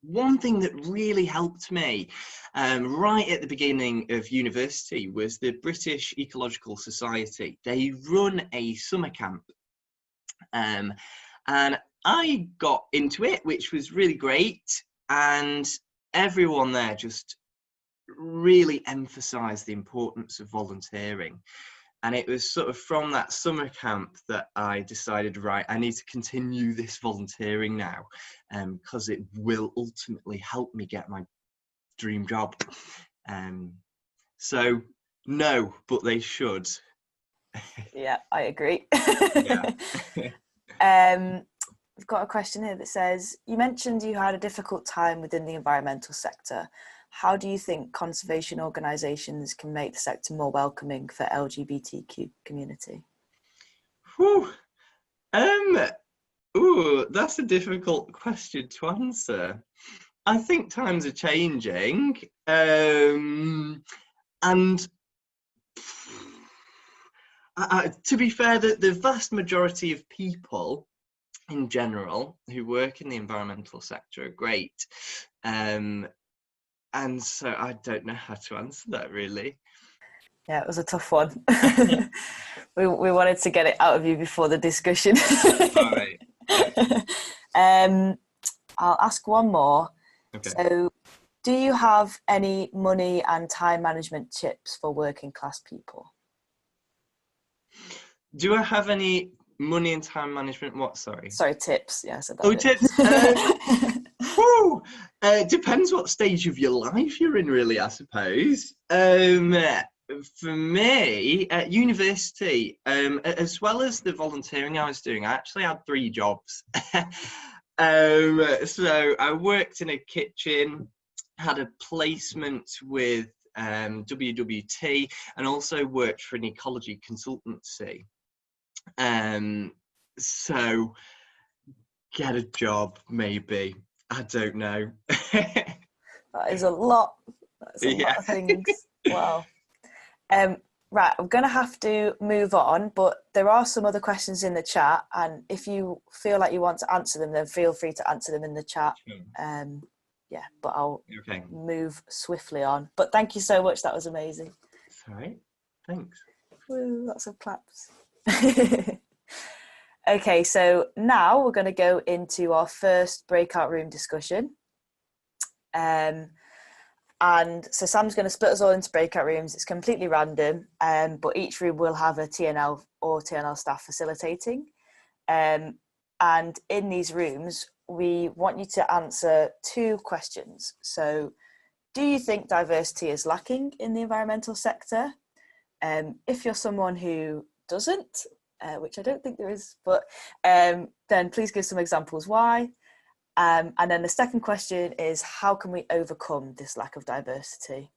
D: One thing that really helped me right at the beginning of university was the British Ecological Society. They run a summer camp, and I got into it, which was really great, and everyone there just really emphasized the importance of volunteering. And it was sort of from that summer camp that I decided, right, I need to continue this volunteering now, because it will ultimately help me get my dream job. So no, but they should.
A: Yeah, I agree. We've got a question here that says, you mentioned you had a difficult time within the environmental sector. How do you think conservation organisations can make the sector more welcoming for LGBTQ community?
D: That's a difficult question to answer. I think times are changing, and to be fair, the vast majority of people in general who work in the environmental sector are great, and so I don't know how to answer that, really.
A: Yeah, it was a tough one. we wanted to get it out of you before the discussion.
D: All right.
A: I'll ask one more.
D: Okay.
A: So, do you have any money and time management tips for working class people?
D: Do I have any money and time management? What? Sorry,
A: tips. Yeah, I said that.
D: Oh, tips. Depends what stage of your life you're in, really, I suppose. For me, at university, as well as the volunteering I was doing, I actually had 3 jobs. So I worked in a kitchen, had a placement with WWT, and also worked for an ecology consultancy. So get a job, maybe. I don't know.
A: That is a lot. That's a lot of things. Wow. Right, I'm going to have to move on, but there are some other questions in the chat, and if you feel like you want to answer them, then feel free to answer them in the chat. Sure. Yeah, but I'll move swiftly on. But thank you so much. That was amazing.
D: All right. Thanks.
A: Woo, lots of claps. Okay, so now we're going to go into our first breakout room discussion. And so Sam's going to split us all into breakout rooms. It's completely random, but each room will have a TNL or TNL staff facilitating. And in these rooms, we want you to answer 2 questions. So, do you think diversity is lacking in the environmental sector? If you're someone who doesn't, which I don't think there is, but then please give some examples why. And then the second question is, how can we overcome this lack of diversity?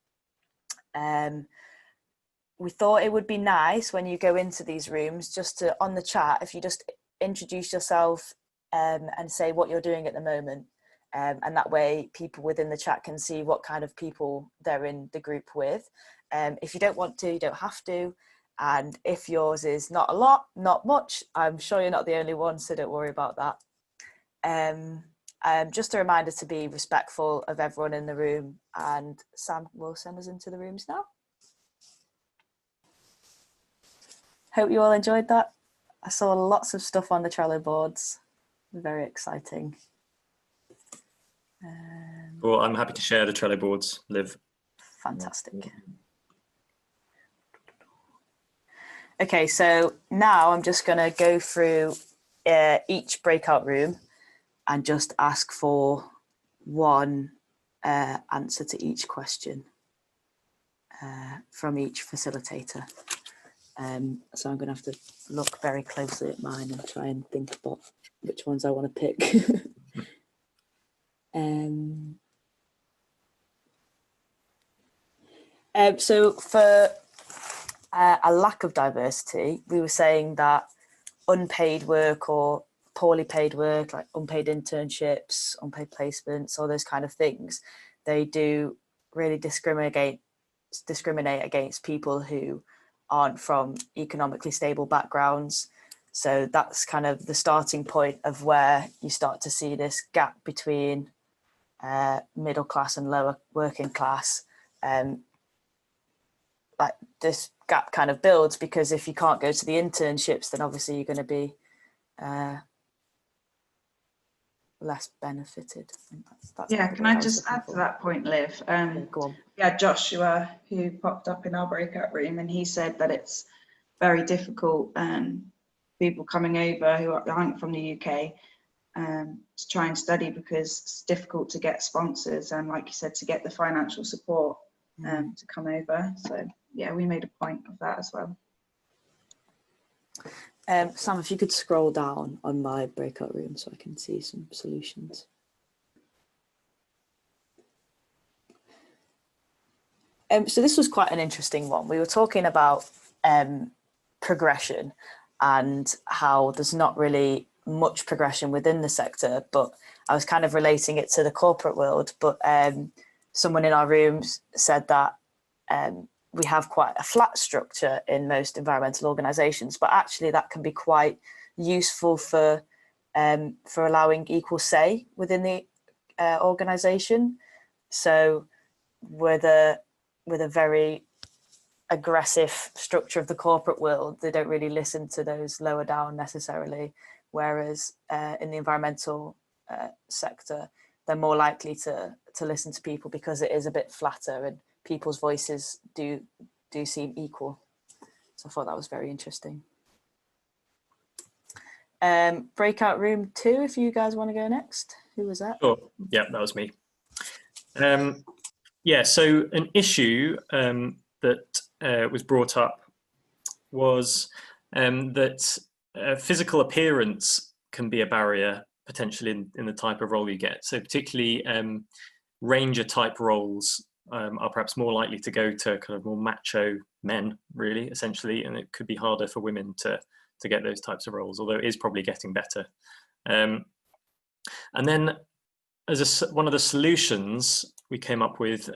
A: We thought it would be nice when you go into these rooms, just to, on the chat, if you just introduce yourself and say what you're doing at the moment, And that way people within the chat can see what kind of people they're in the group with. If you don't want to, you don't have to. And if yours is not a lot, not much, I'm sure you're not the only one, so don't worry about that. Just a reminder to be respectful of everyone in the room, and Sam will send us into the rooms now. Hope you all enjoyed that. I saw lots of stuff on the Trello boards. Very exciting.
B: Well, I'm happy to share the Trello boards, Liv.
A: Fantastic. Okay, so now I'm just going to go through each breakout room and just ask for one answer to each question from each facilitator. So I'm going to have to look very closely at mine and try and think about which ones I want to pick. So for a lack of diversity, we were saying that unpaid work or poorly paid work, like unpaid internships, unpaid placements, all those kind of things, they do really discriminate against people who aren't from economically stable backgrounds. So that's kind of the starting point of where you start to see this gap between middle class and lower working class. Like this gap kind of builds, because if you can't go to the internships, then obviously you're going to be less benefited. That's
E: yeah, can I just add to that point, Liv?
A: Go on.
E: Yeah, Joshua, who popped up in our breakout room, and he said that it's very difficult, people coming over who aren't from the UK, to try and study, because it's difficult to get sponsors and, like you said, to get the financial support to come over. So yeah, we made a point of that as well.
A: Sam, if you could scroll down on my breakout room so I can see some solutions. So this was quite an interesting one. We were talking about progression and how there's not really much progression within the sector, but I was kind of relating it to the corporate world. But someone in our rooms said that we have quite a flat structure in most environmental organisations, but actually that can be quite useful for allowing equal say within the organisation. So with a very aggressive structure of the corporate world, they don't really listen to those lower down necessarily, whereas in the environmental sector, they're more likely to listen to people because it is a bit flatter and people's voices do seem equal. So I thought that was very interesting. Breakout room 2, if you guys want to go next. Who was that?
B: Sure. Yeah, that was me. Yeah, so an issue that was brought up was that physical appearance can be a barrier potentially in the type of role you get. So particularly ranger type roles are perhaps more likely to go to kind of more macho men, really, essentially, and it could be harder for women to get those types of roles, although it is probably getting better. And then as one of the solutions we came up with,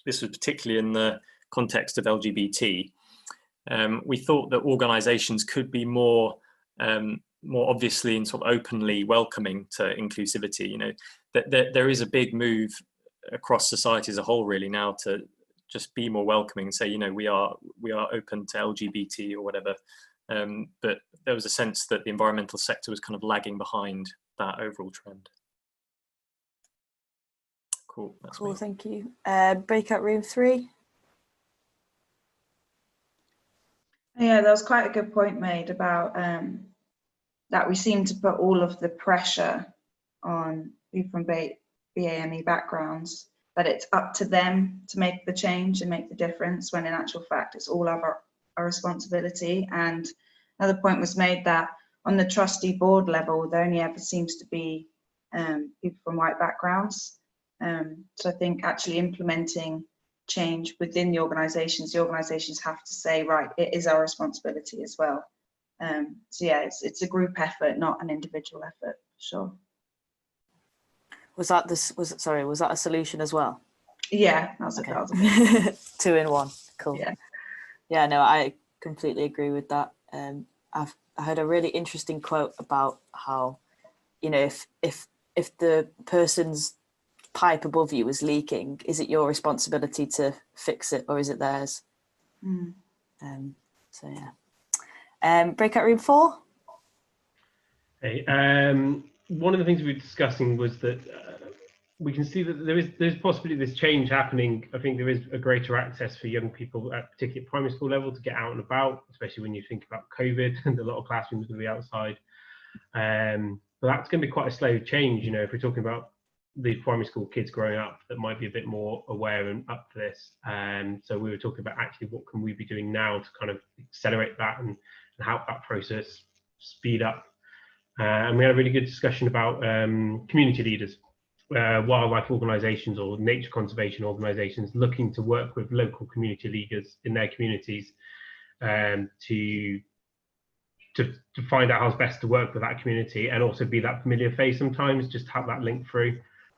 B: this was particularly in the context of LGBT, we thought that organisations could be more obviously and sort of openly welcoming to inclusivity. You know, that there is a big move across society as a whole really now to just be more welcoming and say, you know, we are open to LGBT or whatever. But there was a sense that the environmental sector was kind of lagging behind that overall trend. Cool. That's
A: cool.
B: Me.
A: Thank you. Breakout room 3.
E: Yeah, there was quite a good point made about that we seem to put all of the pressure on people from BAME backgrounds, that it's up to them to make the change and make the difference, when in actual fact it's all our responsibility. And another point was made that on the trustee board level, there only ever seems to be people from white backgrounds. So I think actually implementing change within the organisations have to say, right, it is our responsibility as well. So yeah, it's a group effort, not an individual effort, for sure.
A: Was that was that a solution as well?
E: Yeah, that was
A: Okay.
E: that was
A: 2 in 1. Cool.
E: Yeah.
A: Yeah, no, I completely agree with that. I heard a really interesting quote about how, you know, if the person's pipe above you is leaking, is it your responsibility to fix it or is it theirs?
E: Mm.
A: So yeah. Breakout room 4.
F: Hey, one of the things we were discussing was that we can see that there's possibly this change happening. I think there is a greater access for young people at particularly primary school level to get out and about, especially when you think about COVID and a lot of classrooms will be outside. But that's going to be quite a slow change, you know, if we're talking about the primary school kids growing up that might be a bit more aware and up for this. So we were talking about actually what can we be doing now to kind of accelerate that and help that process speed up. And we had a really good discussion about community leaders, wildlife organisations or nature conservation organisations looking to work with local community leaders in their communities to find out how's best to work with that community and also be that familiar face sometimes, just have that link through.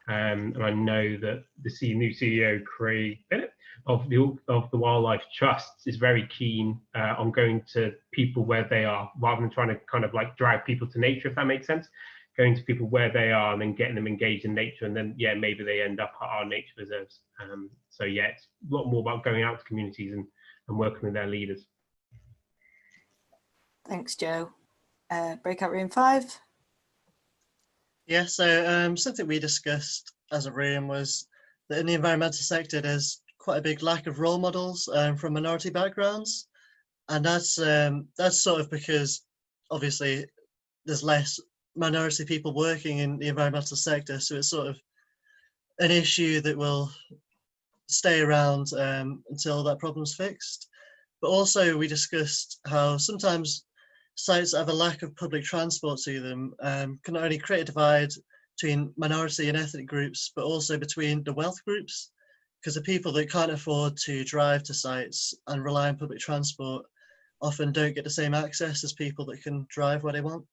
F: And I know that the new CEO, Craig Bennett, of the Wildlife Trust is very keen on going to people where they are, rather than trying to kind of like drive people to nature, if that makes sense. Going to people where they are and then getting them engaged in nature, and then maybe they end up at our nature reserves. So it's a lot more about going out to communities and working with their leaders.
A: Thanks, Joe. Breakout room 5.
G: Yeah, so something we discussed as a room was that in the environmental sector, there's quite a big lack of role models from minority backgrounds. And that's sort of because obviously there's less minority people working in the environmental sector. So it's sort of an issue that will stay around until that problem's fixed. But also we discussed how sometimes sites that have a lack of public transport to them can not only create a divide between minority and ethnic groups, but also between the wealth groups, because the people that can't afford to drive to sites and rely on public transport often don't get the same access as people that can drive where they want.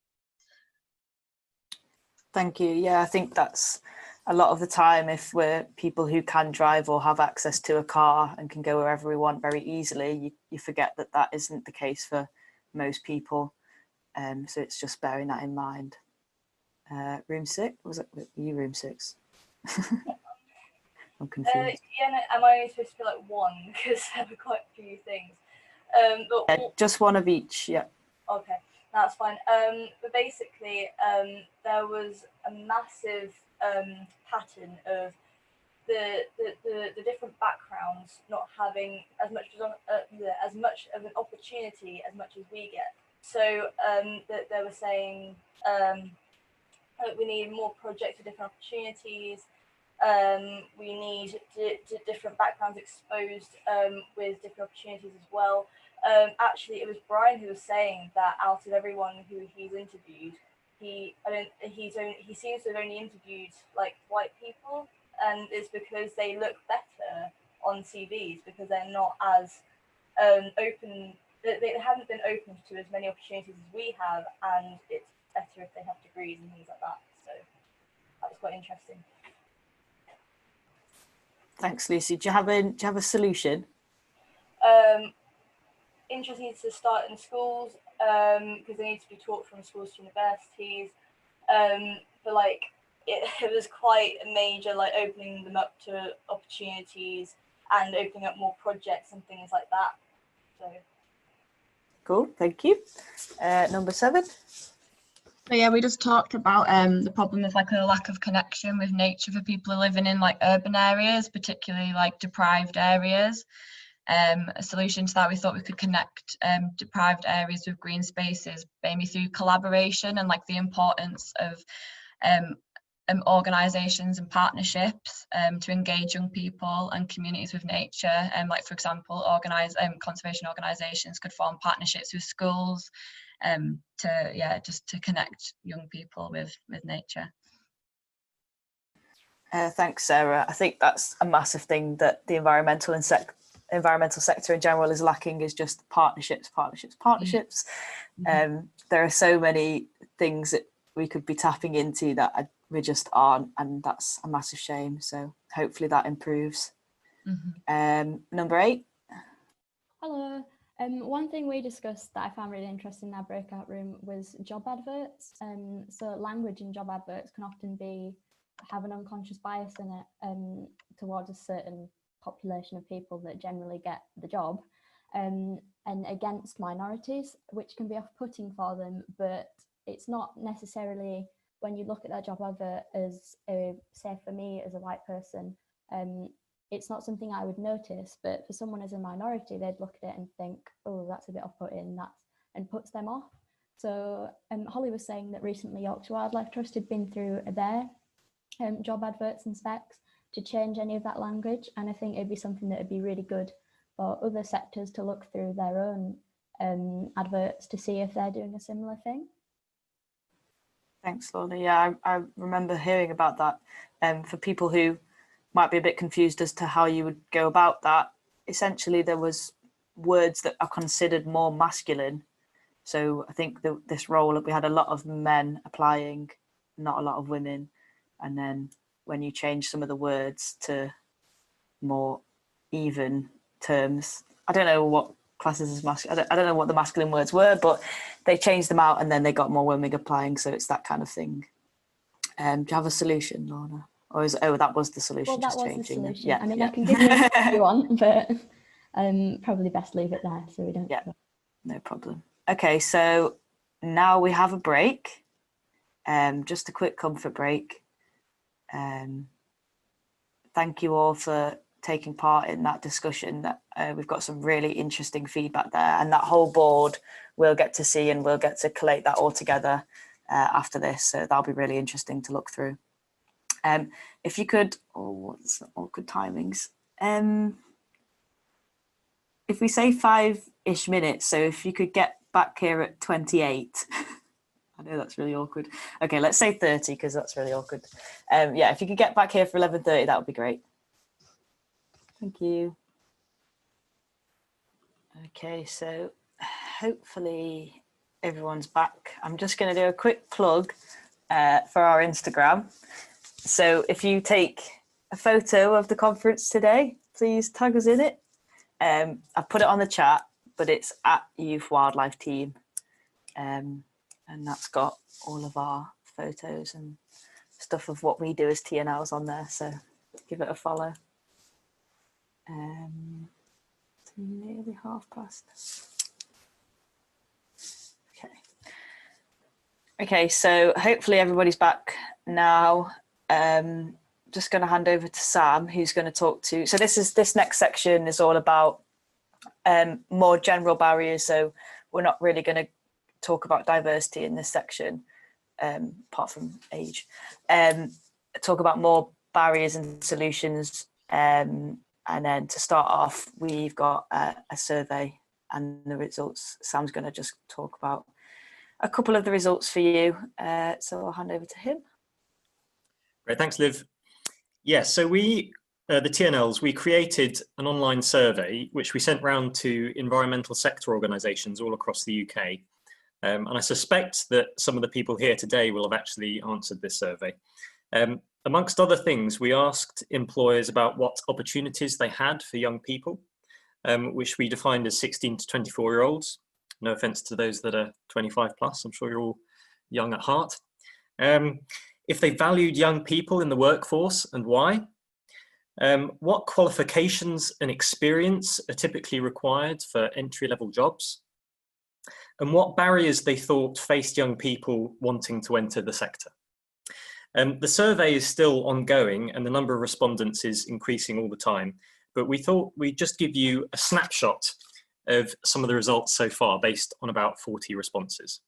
A: Thank you. Yeah, I think that's a lot of the time, if we're people who can drive or have access to a car and can go wherever we want very easily, you forget that that isn't the case for most people. So it's just bearing that in mind. Room 6, was it you? Room 6. I'm confused.
H: Yeah, no, am I only supposed to be like one? Because there were quite a few things.
A: Just one of each. Yeah.
H: Okay, that's fine. But basically, there was a massive pattern of the different backgrounds not having as much of an opportunity as much as we get. So that they were saying that we need more projects for different opportunities. We need different backgrounds exposed with different opportunities as well. Actually, it was Brian who was saying that out of everyone who he's interviewed, he seems to have only interviewed like white people, and it's because they look better on CVs because they're not as open. They haven't been open to as many opportunities as we have, and it's better if they have degrees and things like that. So that was quite interesting.
A: Thanks, Lucy. Do you have a solution?
H: Interesting to start in schools because they need to be taught from schools to universities. But like it was quite a major, like opening them up to opportunities and opening up more projects and things like that. So
A: cool, thank you. Number 7.
I: So yeah, we just talked about the problem of like a lack of connection with nature for people living in like urban areas, particularly like deprived areas. A solution to that, we thought we could connect deprived areas with green spaces, maybe through collaboration and like the importance of organisations and partnerships to engage young people and communities with nature. Like for example, conservation organisations could form partnerships with schools to connect young people with nature.
A: Thanks, Sarah. I think that's a massive thing that the environmental sector in general is lacking, is just partnerships.
I: Mm-hmm.
A: There are so many things that we could be tapping into that I we just aren't, and that's a massive shame. So hopefully that improves. Number 8.
J: Hello. One thing we discussed that I found really interesting in our breakout room was job adverts. So language in job adverts can often have an unconscious bias in it towards a certain population of people that generally get the job, and against minorities, which can be off-putting for them. But it's not necessarily, when you look at that job advert as, say for me as a white person, it's not something I would notice, but for someone as a minority, they'd look at it and think, oh, that's a bit off-putting, and puts them off. So Holly was saying that recently Yorkshire Wildlife Trust had been through their job adverts and specs to change any of that language, and I think it'd be something that would be really good for other sectors to look through their own adverts to see if they're doing a similar thing.
A: Thanks, Lorna. Yeah, I remember hearing about that. For people who might be a bit confused as to how you would go about that, essentially there was words that are considered more masculine. So I think this role, we had a lot of men applying, not a lot of women. And then when you change some of the words to more even terms, I don't know what classes as masculine, I don't know what the masculine words were, but they changed them out and then they got more women applying. So it's that kind of thing. Do you have a solution, Lorna? Or that was the solution?
J: Well, that
A: just
J: was
A: changing
J: the solution.
A: Yeah,
J: I mean,
A: yeah.
J: I can give you if you want, but probably best leave it there so we don't.
A: Yeah, no problem. Okay, so now we have a break. Just a quick comfort break. Thank you all for taking part in that discussion. That we've got some really interesting feedback there, and that whole board we'll get to see, and we'll get to collate that all together after this. So that'll be really interesting to look through. If you could, what's awkward timings? If we say 5-ish minutes, so if you could get back here at 28. I know that's really awkward. Okay, let's say 30 because that's really awkward. Yeah, if you could get back here for 11:30, that would be great. Thank you. Okay, so hopefully everyone's back. I'm just going to do a quick plug for our Instagram. So if you take a photo of the conference today, please tag us in it. I've put it on the chat, but it's at Youth Wildlife Team. And that's got all of our photos and stuff of what we do as TNLs on there. So give it a follow. It's nearly past. Okay, so hopefully everybody's back now. Just going to hand over to Sam, who's going to talk to. So this next section is all about more general barriers. So we're not really going to talk about diversity in this section, apart from age. Talk about more barriers and solutions. And then to start off, we've got a survey and the results. Sam's going to just talk about a couple of the results for you. So I'll hand over to him.
B: Great, thanks, Liv. Yeah, so we, the TNLs, we created an online survey which we sent round to environmental sector organisations all across the UK. And I suspect that some of the people here today will have actually answered this survey. Amongst other things, we asked employers about what opportunities they had for young people, which we defined as 16 to 24-year-olds. No offence to those that are 25 plus, I'm sure you're all young at heart. If they valued young people in the workforce and why. What qualifications and experience are typically required for entry-level jobs, and what barriers they thought faced young people wanting to enter the sector. The survey is still ongoing and the number of respondents is increasing all the time, but we thought we'd just give you a snapshot of some of the results so far based on about 40 responses.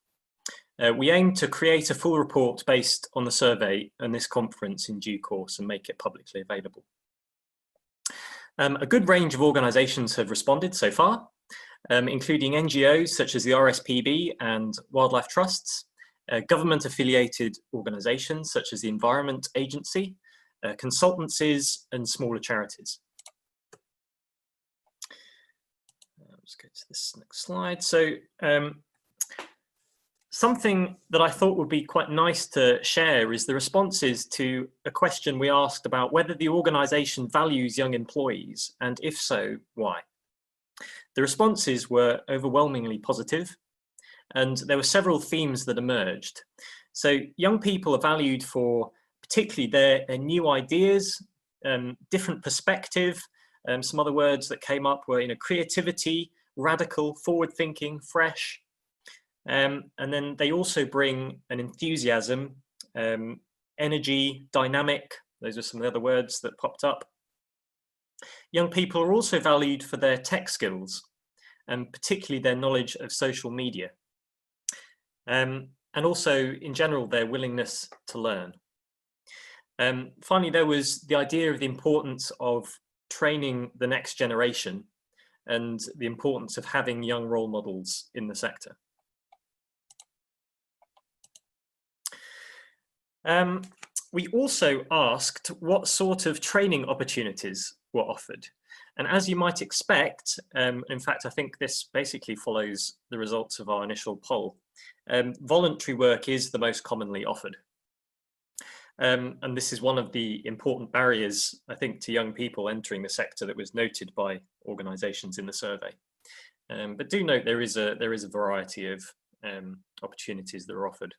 B: We aim to create a full report based on the survey and this conference in due course and make it publicly available. A good range of organisations have responded so far, including NGOs such as the RSPB and wildlife trusts, government-affiliated organisations such as the Environment Agency, consultancies and smaller charities. Let's go to this next slide. So Something that I thought would be quite nice to share is the responses to a question we asked about whether the organisation values young employees, and if so, why. The responses were overwhelmingly positive, and there were several themes that emerged. So young people are valued for particularly their new ideas, different perspective. Some other words that came up were, creativity, radical, forward-thinking, fresh. And then they also bring an enthusiasm, energy, dynamic. Those are some of the other words that popped up. Young people are also valued for their tech skills, and particularly their knowledge of social media. And also, in general, their willingness to learn. Finally, there was the idea of the importance of training the next generation and the importance of having young role models in the sector. We also asked what sort of training opportunities were offered. And as you might expect, in fact, I think this basically follows the results of our initial poll, voluntary work is the most commonly offered. And this is one of the important barriers, I think, to young people entering the sector that was noted by organisations in the survey. But do note there is a variety of opportunities that are offered.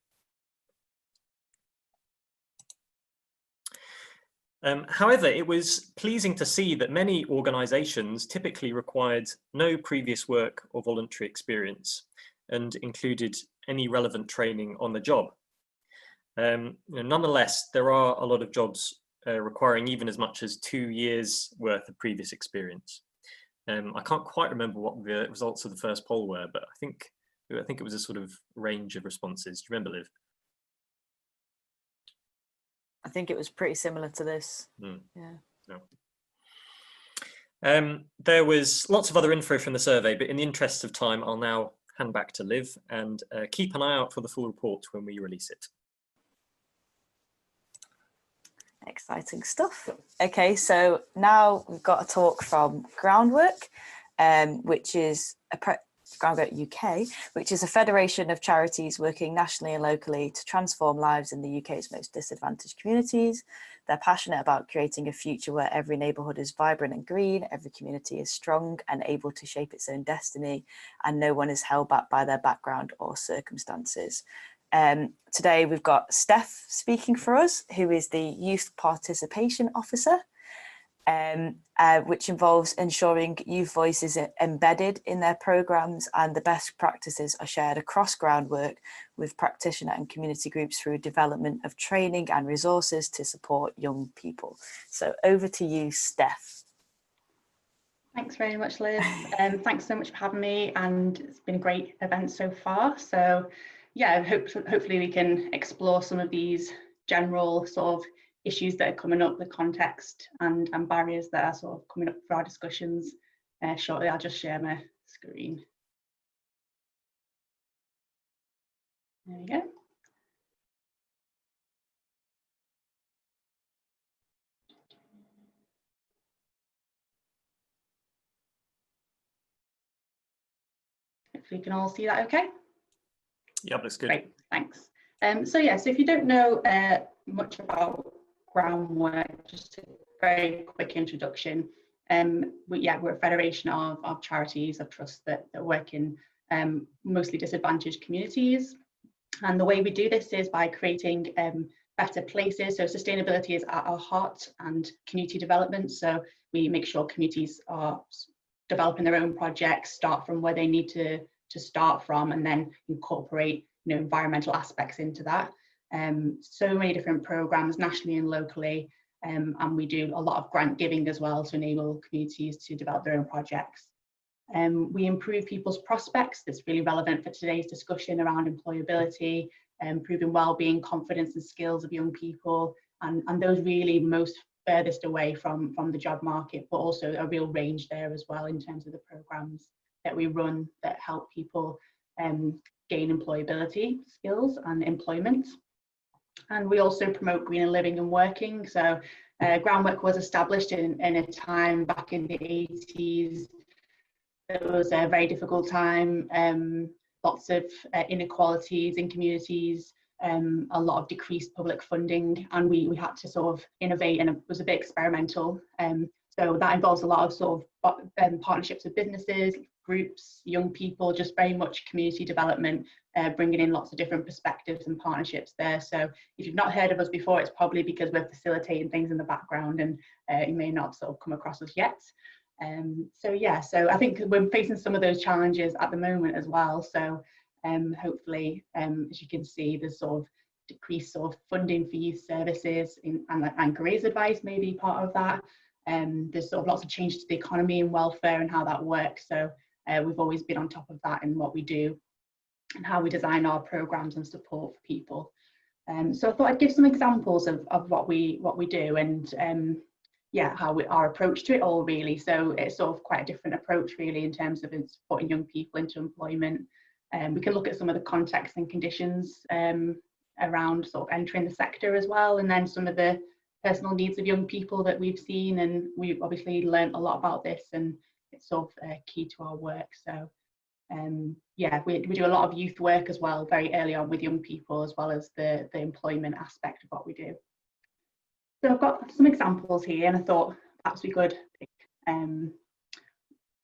B: However, it was pleasing to see that many organisations typically required no previous work or voluntary experience and included any relevant training on the job. Nonetheless, there are a lot of jobs requiring even as much as 2 years worth of previous experience. I can't quite remember what the results of the first poll were, but I think it was a sort of range of responses. Do you remember, Liv?
A: I think it was pretty similar to this. Yeah.
B: No. There was lots of other info from the survey, but in the interests of time, I'll now hand back to Liv and keep an eye out for the full report when we release it.
A: Exciting stuff. Okay, so now we've got a talk from Groundwork, which is Groundwork UK, which is a federation of charities working nationally and locally to transform lives in the UK's most disadvantaged communities. They're passionate about creating a future where every neighbourhood is vibrant and green, every community is strong and able to shape its own destiny, and no one is held back by their background or circumstances. Today we've got Steph speaking for us, who is the Youth Participation Officer, which involves ensuring youth voices are embedded in their programmes and the best practices are shared across Groundwork with practitioner and community groups through development of training and resources to support young people. So over to you, Steph.
K: Thanks very much, Liv. Thanks so much for having me, and it's been a great event so far. So yeah, hopefully we can explore some of these general sort of issues that are coming up, the context and barriers that are sort of coming up for our discussions shortly. I'll just share my screen. There we go. Hopefully you can all see that okay.
B: Yeah, that's good.
K: Great, thanks. So yeah, so if you don't know much about Groundwork, just a very quick introduction. We're a federation of charities, of trusts that work in mostly disadvantaged communities. And the way we do this is by creating better places. So sustainability is at our heart, and community development. So we make sure communities are developing their own projects, start from where they need to start from, and then incorporate environmental aspects into that. So many different programs nationally and locally, and we do a lot of grant giving as well to enable communities to develop their own projects. We improve people's prospects. That's really relevant for today's discussion around employability, improving well-being, confidence and skills of young people, and those really most furthest away from the job market, but also a real range there as well in terms of the programs that we run that help people gain employability skills and employment. And we also promote greener living and working. So Groundwork was established in a time back in the 80s. It was a very difficult time. lots of inequalities in communities, a lot of decreased public funding, and we had to sort of innovate, and it was a bit experimental. So that involves a lot of sort of partnerships with businesses, groups, young people, just very much community development, bringing in lots of different perspectives and partnerships there. So if you've not heard of us before, it's probably because we're facilitating things in the background, and you may not sort of come across us yet. So yeah, so I think we're facing some of those challenges at the moment as well. So hopefully, as you can see, there's sort of decreased sort of funding for youth services and careers advice may be part of that. There's sort of lots of change to the economy and welfare and how that works. So we've always been on top of that in what we do and how we design our programs and support for people. So I thought I'd give some examples of what we do, and yeah, how our approach to it all really. So it's sort of quite a different approach really in terms of supporting young people into employment. We can look at some of the context and conditions around sort of entering the sector as well, and then some of the personal needs of young people that we've seen, and we've obviously learned a lot about this, and it's sort of key to our work. So yeah, we do a lot of youth work as well, very early on with young people, as well as the employment aspect of what we do. So I've got some examples here, and I thought perhaps we could pick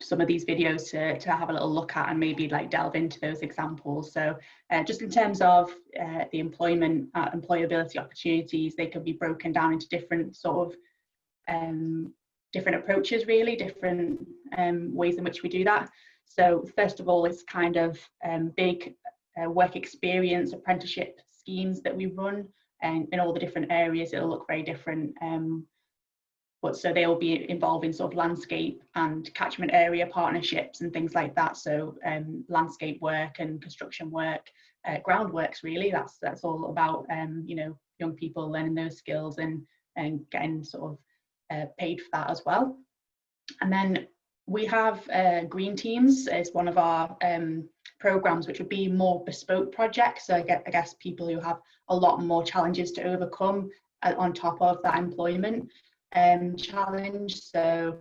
K: some of these videos to have a little look at and maybe like delve into those examples. So just in terms of the employability opportunities, they can be broken down into different sort of different approaches really, different ways in which we do that. So first of all, it's kind of big work experience apprenticeship schemes that we run, and in all the different areas it'll look very different. But so they'll be involving sort of landscape and catchment area partnerships and things like that. So landscape work and construction work, groundworks really. That's all about you know, young people learning those skills and getting sort of paid for that as well. And then we have green teams as one of our programs, which would be more bespoke projects. So I guess people who have a lot more challenges to overcome on top of that employment challenge. So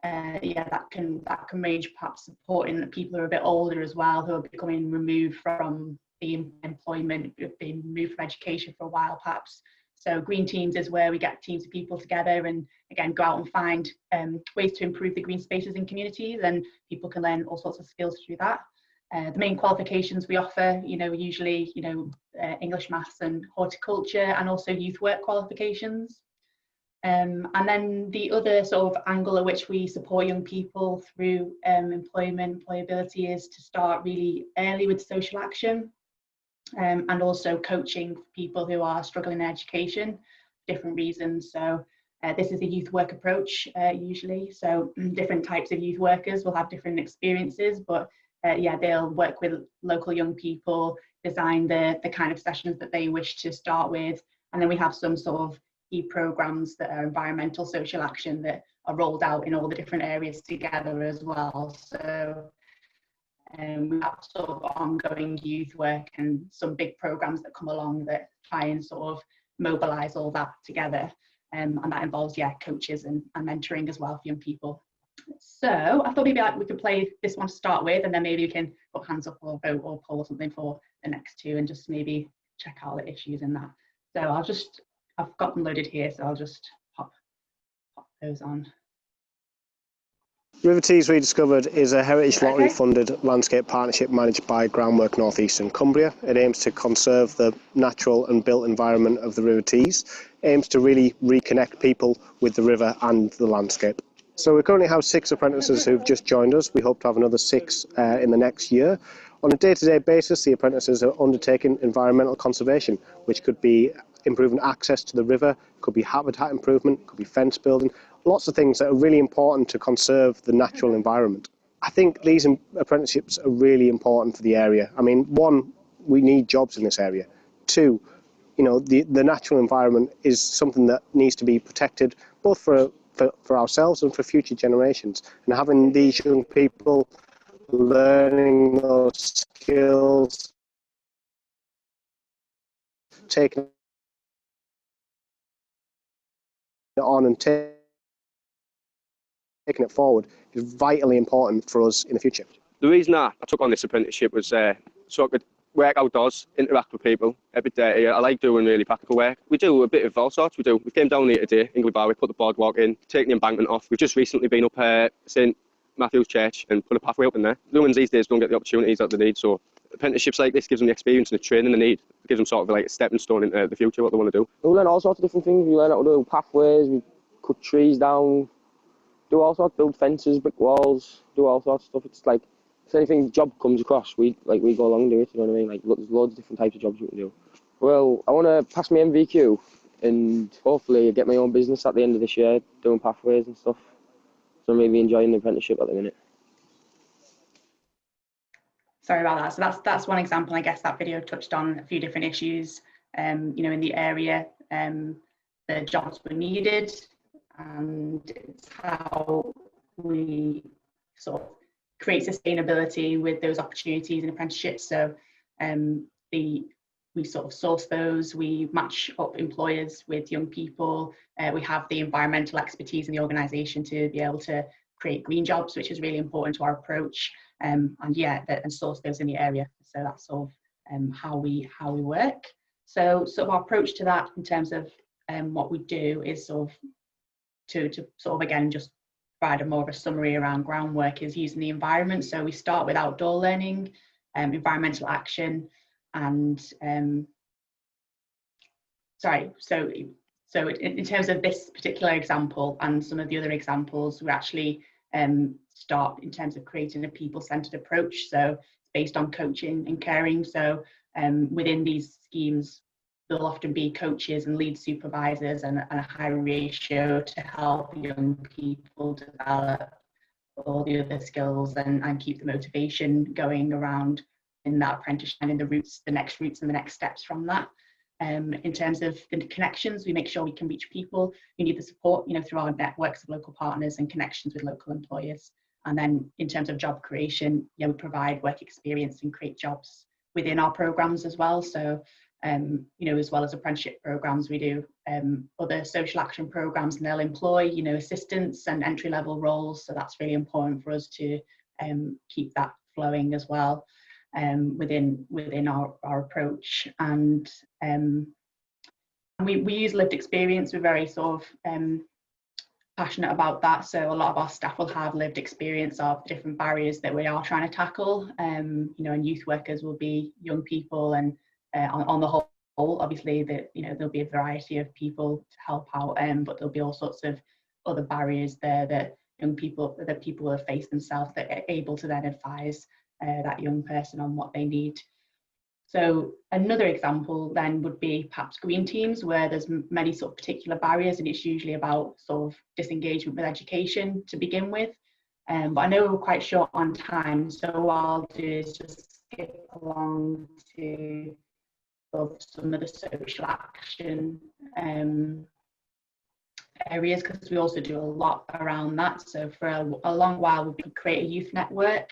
K: yeah, that can range perhaps supporting people who are a bit older as well, who are becoming removed from the employment, being removed from education for a while perhaps. So green teams is where we get teams of people together and again go out and find ways to improve the green spaces in communities, and people can learn all sorts of skills through that. The main qualifications we offer, you know, usually, you know, English, maths and horticulture, and also youth work qualifications. And then the other sort of angle at which we support young people through employability is to start really early with social action, and also coaching for people who are struggling in education for different reasons. So this is a youth work approach usually. So different types of youth workers will have different experiences, but yeah, they'll work with local young people, design the kind of sessions that they wish to start with. And then we have some sort of key programs that are environmental social action that are rolled out in all the different areas together as well. So we have sort of ongoing youth work and some big programs that come along that try and sort of mobilize all that together. And that involves, yeah, coaches and mentoring as well for young people. So I thought maybe we could play this one to start with, and then maybe we can put hands up or vote or poll or something for the next two, and just maybe check out the issues in that. So I've got them loaded here, so I'll just pop those on.
L: River Tees Rediscovered is a Heritage Lottery funded landscape partnership managed by Groundwork North Eastern Cumbria. It aims to conserve the natural and built environment of the River Tees, aims to really reconnect people with the river and the landscape. So we currently have 6 apprentices who've just joined us. We hope to have another 6 in the next year. On a day-to-day basis, the apprentices are undertaking environmental conservation, which could be improving access to the river, could be habitat improvement, could be fence building, lots of things that are really important to conserve the natural environment. I think these apprenticeships are really important for the area. I mean, 1, we need jobs in this area. 2, you know, the natural environment is something that needs to be protected, both for ourselves and for future generations. And having these young people learning those skills, taking it on and taking it forward is vitally important for us in the future.
M: The reason I took on this apprenticeship was so I could work outdoors, interact with people a bit dirty. I like doing really practical work. We do a bit of all sorts. We came down here today, Ingley Bar, we put the boardwalk in, taken the embankment off. We've just recently been up St Matthew's Church and put a pathway up in there. The ones these days don't get the opportunities that they need, so apprenticeships like this gives them the experience and the training they need. It gives them sort of like a stepping stone into the future, what they want to do.
N: We learn all sorts of different things. We learn how to do pathways, we cut trees down, do all sorts, build fences, brick walls, do all sorts of stuff. It's like, if anything job comes across, we go along and do it, you know what I mean? Like, there's loads of different types of jobs we can do. Well, I want to pass my MVQ and hopefully get my own business at the end of this year, doing pathways and stuff. So I'm really enjoying the apprenticeship at the minute.
K: Sorry about that. So that's one example. I guess that video touched on a few different issues, you know, in the area, the jobs were needed, and it's how we sort of create sustainability with those opportunities and apprenticeships. So we sort of source those, we match up employers with young people, we have the environmental expertise in the organisation to be able to create green jobs, which is really important to our approach, and source those in the area. So that's sort of how we work. So sort of our approach to that in terms of what we do is sort of to sort of again just provide a more of a summary around groundwork is using the environment. So we start with outdoor learning, environmental action, and so in terms of this particular example and some of the other examples, we actually start in terms of creating a people-centered approach. So it's based on coaching and caring. So within these schemes, there'll often be coaches and lead supervisors and a high ratio to help young people develop all the other skills and keep the motivation going around in that apprenticeship and in the next routes and the next steps from that. In terms of the connections, we make sure we can reach people who need the support, you know, through our networks of local partners and connections with local employers. And then in terms of job creation, we provide work experience and create jobs within our programs as well. So you know, as well as apprenticeship programs, we do other social action programs, and they'll employ, you know, assistants and entry-level roles. So that's really important for us to keep that flowing as well within our approach. And we use lived experience. We're very sort of passionate about that. So a lot of our staff will have lived experience of different barriers that we are trying to tackle. You know, and youth workers will be young people, and on the whole, obviously, that, you know, there'll be a variety of people to help out, but there'll be all sorts of other barriers there that people have faced themselves that are able to then advise that young person on what they need. So another example then would be perhaps green teams, where there's many sort of particular barriers, and it's usually about sort of disengagement with education to begin with. But I know we're quite short on time, so what I'll do is just skip along to some of the social action areas, because we also do a lot around that. So for a long while we could create a youth network,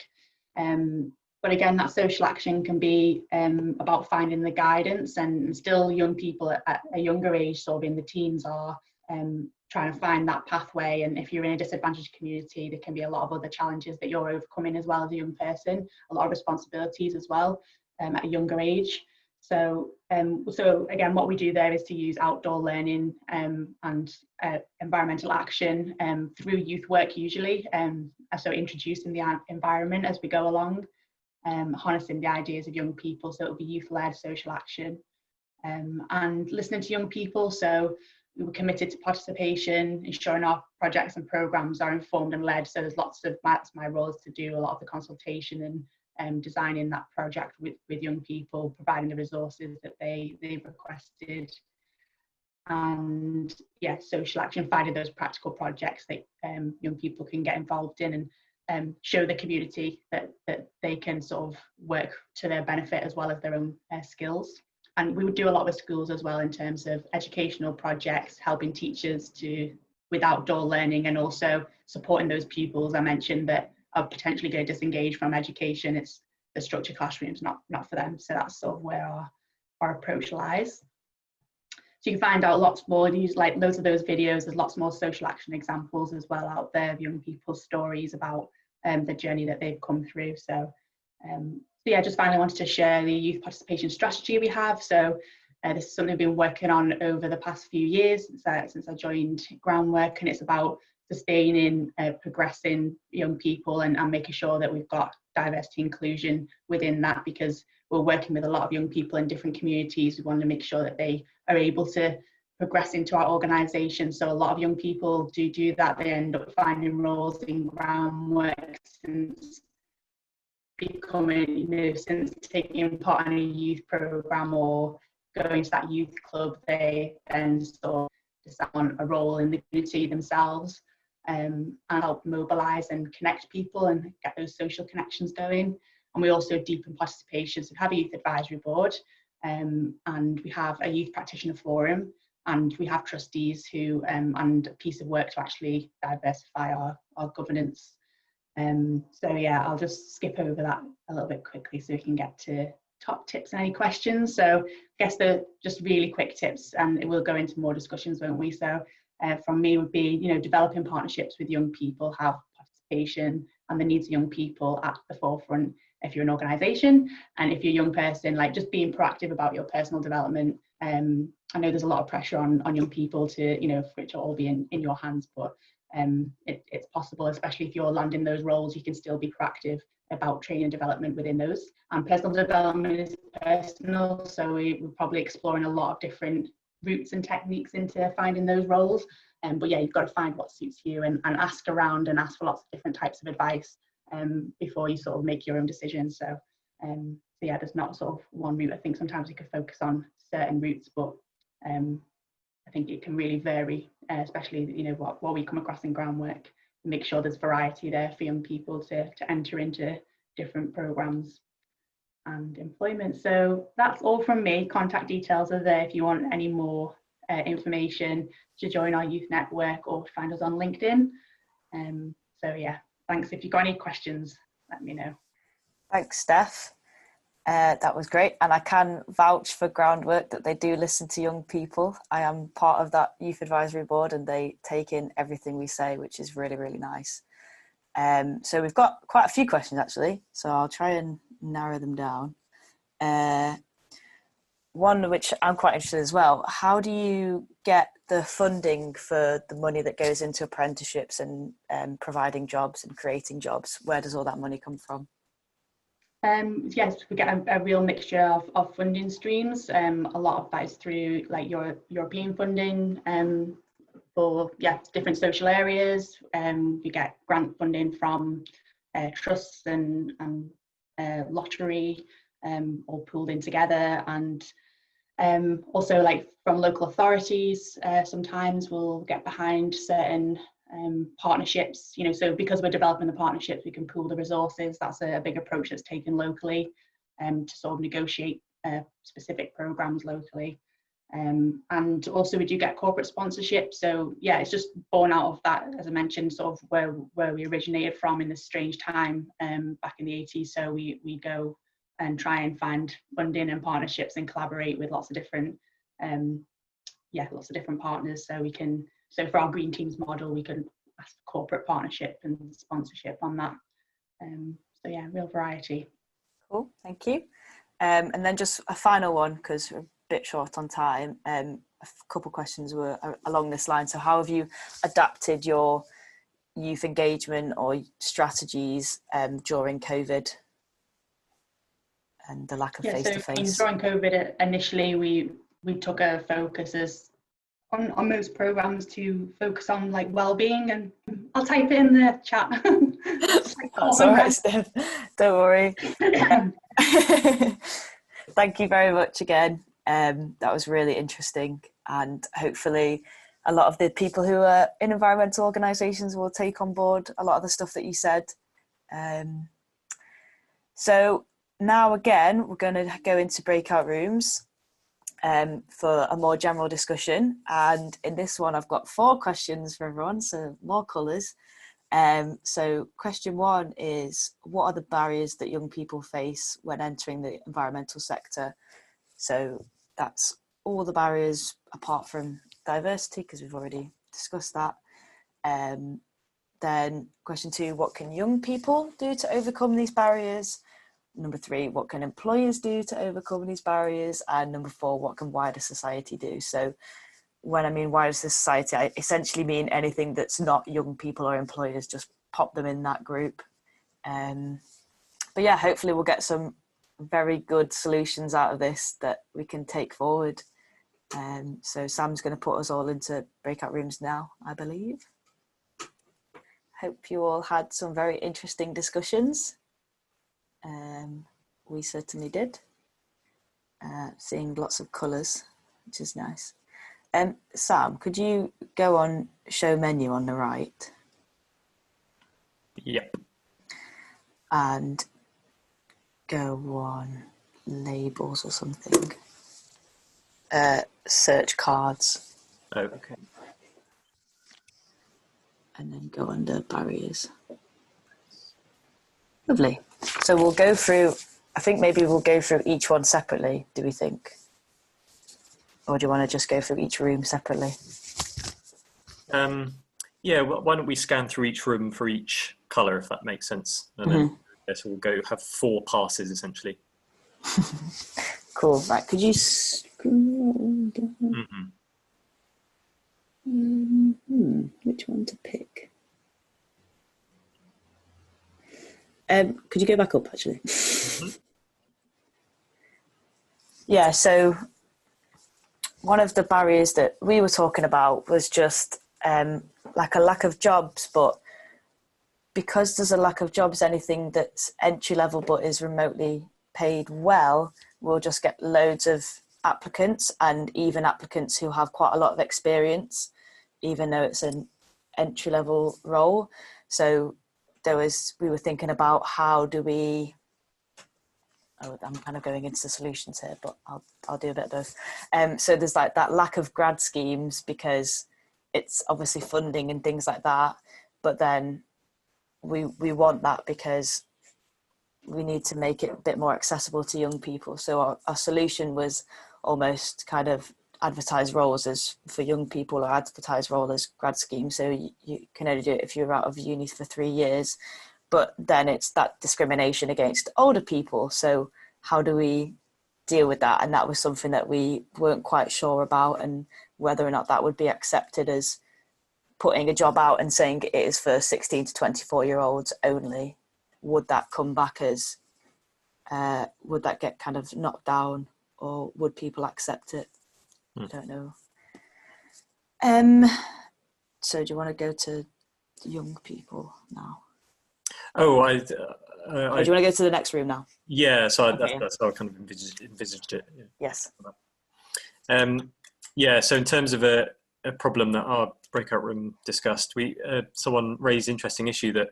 K: but again, that social action can be about finding the guidance, and still young people at a younger age, sort of in the teens, are trying to find that pathway. And if you're in a disadvantaged community, there can be a lot of other challenges that you're overcoming as well as a young person, a lot of responsibilities as well at a younger age. So again, what we do there is to use outdoor learning and environmental action through youth work usually, so introducing the environment as we go along, harnessing the ideas of young people. So it'll be youth-led social action, and listening to young people. So we were committed to participation, ensuring our projects and programs are informed and led. So there's lots of, that's my role, is to do a lot of the consultation and designing that project with young people, providing the resources that they've requested. And yeah, social action, finding those practical projects that young people can get involved in, and show the community that they can sort of work to their benefit as well as their own skills. And we would do a lot with schools as well in terms of educational projects, helping teachers with outdoor learning, and also supporting those pupils I mentioned that are potentially going to disengage from education. It's the structured classrooms, not for them. So that's sort of where our approach lies. So you can find out lots more, use like loads of those videos. There's lots more social action examples as well out there of young people's stories about the journey that they've come through. So yeah, just finally wanted to share the youth participation strategy we have. So this is something I've been working on over the past few years since I joined Groundwork, and it's about sustaining, progressing young people and making sure that we've got diversity inclusion within that, because we're working with a lot of young people in different communities. We want to make sure that they are able to progress into our organisation. So a lot of young people do that. They end up finding roles in Groundwork since becoming, since taking part in a youth programme or going to that youth club, they then sort of decide on a role in the community themselves, and help mobilise and connect people and get those social connections going. And we also deepen participation. So we have a youth advisory board, and we have a youth practitioner forum, and we have trustees who, and a piece of work to actually diversify our governance. So yeah, I'll just skip over that a little bit quickly so we can get to top tips and any questions. So I guess they're just really quick tips, and it will go into more discussions, won't we? So from me would be, developing partnerships with young people, have participation and the needs of young people at the forefront if you're an organisation, and if you're a young person, like just being proactive about your personal development. I know there's a lot of pressure on young people to, for it to all be in your hands, but it's possible, especially if you're landing those roles, you can still be proactive about training and development within those. And personal development is personal, so we're probably exploring a lot of different routes and techniques into finding those roles. But yeah, you've got to find what suits you and ask around and ask for lots of different types of advice before you sort of make your own decisions. So yeah, there's not sort of one route. I think sometimes you could focus on certain routes, but I think it can really vary, especially what we come across in Groundwork. Make sure there's variety there for young people to enter into different programs and employment. So that's all from me. Contact details are there if you want any more information to join our youth network or find us on LinkedIn. So yeah, thanks. If you've got any questions, let me know.
A: Thanks, Steph. That was great, and I can vouch for Groundwork that they do listen to young people. I am part of that youth advisory board, and they take in everything we say, which is really, really nice. So we've got quite a few questions actually, so I'll try and narrow them down. One which I'm quite interested in as well: how do you get the funding for the money that goes into apprenticeships and providing jobs and creating jobs? Where does all that money come from?
K: Yes, we get a real mixture of funding streams. A lot of that is through like your European funding for different social areas. We get grant funding from trusts and lottery, all pooled in together, and also like from local authorities. Sometimes we'll get behind certain partnerships, so because we're developing the partnerships, we can pool the resources. That's a big approach that's taken locally to sort of negotiate specific programs locally. And also we do get corporate sponsorship. So yeah, it's just born out of that, as I mentioned, sort of where we originated from in this strange time back in the 80s. So we go and try and find funding and partnerships and collaborate with lots of different partners. So for our Green Teams model, we can ask for corporate partnership and sponsorship on that. So yeah, real variety.
A: Cool, thank you. And then just a final one, because we're a bit short on time. A couple questions were along this line. So how have you adapted your youth engagement or strategies during COVID and the lack of face-to-face?
K: So during COVID, initially we took a focus on most programs to focus on like well-being, and I'll type it in the chat.
A: That's all right, Steph. Don't worry. Thank you very much again. That was really interesting, and hopefully a lot of the people who are in environmental organisations will take on board a lot of the stuff that you said. So now again, we're going to go into breakout rooms for a more general discussion. And in this one, I've got 4 questions for everyone, so more colours. So question 1 is, what are the barriers that young people face when entering the environmental sector? So that's all the barriers apart from diversity, because we've already discussed that. Then Then question 2, what can young people do to overcome these barriers? Number 3, what can employers do to overcome these barriers? And number 4, what can wider society do? So when I mean wider society, I essentially mean anything that's not young people or employers, just pop them in that group. But yeah, hopefully we'll get some very good solutions out of this that we can take forward. So Sam's going to put us all into breakout rooms now, I believe. Hope you all had some very interesting discussions. We certainly did. Seeing lots of colours, which is nice. Sam, could you go on show menu on the right?
B: Yep.
A: And go on labels or something. Search cards.
B: Oh, okay.
A: And then go under barriers. Lovely. So we'll go through, I think maybe we'll go through each one separately, do we think? Or do you want to just go through each room separately?
B: Yeah, well, why don't we scan through each room for each colour, if that makes sense? And then so we'll go have 4 passes, essentially.
A: Cool. Right, could you scroll down? Which one to pick? Could you go back up, actually? Yeah, so one of the barriers that we were talking about was just like a lack of jobs, but because there's a lack of jobs, anything that's entry level but is remotely paid well, we'll just get loads of applicants, and even applicants who have quite a lot of experience, even though it's an entry level role. So we were thinking about how do we, I'm kind of going into the solutions here, but I'll do a bit of both. So there's like that lack of grad schemes because it's obviously funding and things like that, but then we want that because we need to make it a bit more accessible to young people. So our solution was almost kind of advertise roles as for young people or advertise role as grad scheme. So you can only do it if you're out of uni for 3 years, but then it's that discrimination against older people. So how do we deal with that? And that was something that we weren't quite sure about, and whether or not that would be accepted as putting a job out and saying it is for 16 to 24-year-olds only. Would that come back as, would that get kind of knocked down, or would people accept it? I don't know. So do you want to go to young people now?
B: Oh,
A: or do you want to go to the next room now?
B: Yeah, so
A: Okay,
B: that's how I kind of envisaged it. Yeah.
A: Yes.
B: Yeah, so in terms of a problem that our breakout room discussed, someone raised an interesting issue that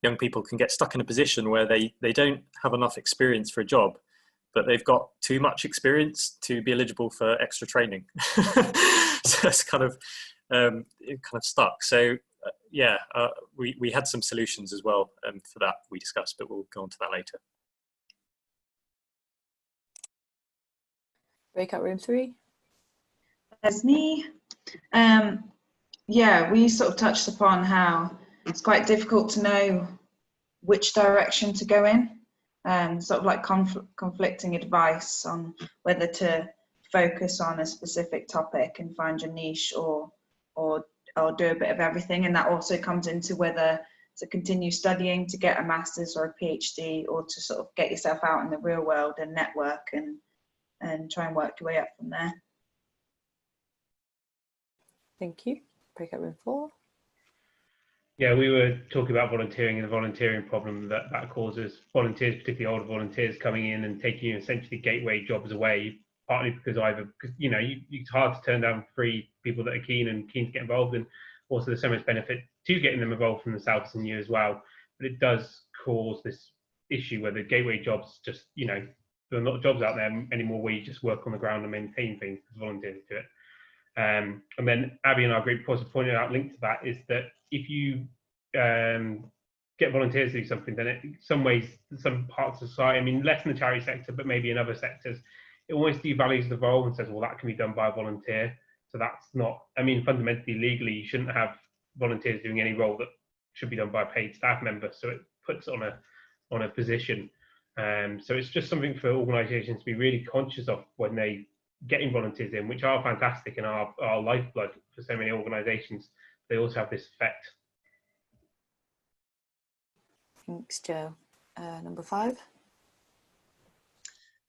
B: young people can get stuck in a position where they don't have enough experience for a job, but they've got too much experience to be eligible for extra training. So it's kind of stuck. So we had some solutions as well for that we discussed, but we'll go on to that later.
A: Breakout room 3.
E: That's me. Yeah, we sort of touched upon how it's quite difficult to know which direction to go in, sort of like conflicting advice on whether to focus on a specific topic and find your niche or do a bit of everything. And that also comes into whether to continue studying to get a master's or a PhD, or to sort of get yourself out in the real world and network and try and work your way up from there.
A: Thank you. Breakout room 4.
F: Yeah, we were talking about volunteering and the volunteering problem that causes volunteers, particularly older volunteers, coming in and taking essentially gateway jobs away, partly because it's hard to turn down free people that are keen to get involved, and also there's so much benefit to getting them involved from themselves and you as well. But it does cause this issue where the gateway jobs just, there are not jobs out there anymore where you just work on the ground and maintain things because volunteers do it. And then Abby and our group also pointed out, linked to that, is that if you get volunteers to do something, then in some ways, some parts of society, I mean, less in the charity sector, but maybe in other sectors, it almost devalues the role and says, well, that can be done by a volunteer. So that's not, I mean, fundamentally, legally, you shouldn't have volunteers doing any role that should be done by a paid staff member, so it puts on a position. So it's just something for organisations to be really conscious of when they getting volunteers in, which are fantastic and are lifeblood for so many organisations. They also have this effect.
A: Thanks, Joe. Number 5.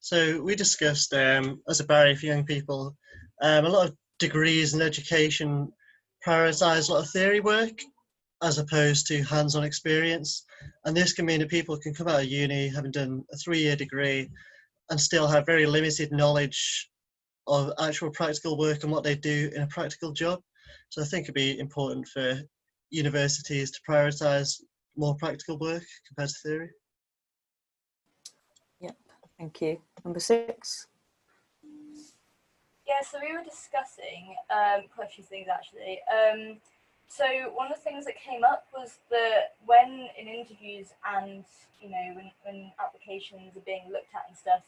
G: So we discussed as a barrier for young people, a lot of degrees in education prioritise a lot of theory work as opposed to hands-on experience. And this can mean that people can come out of uni having done a 3-year degree and still have very limited knowledge of actual practical work and what they do in a practical job. So I think it'd be important for universities to prioritise more practical work compared to theory.
A: Yep, thank you. Number 6.
H: Yeah, so we were discussing quite a few things actually. So one of the things that came up was that when in interviews and when applications are being looked at and stuff,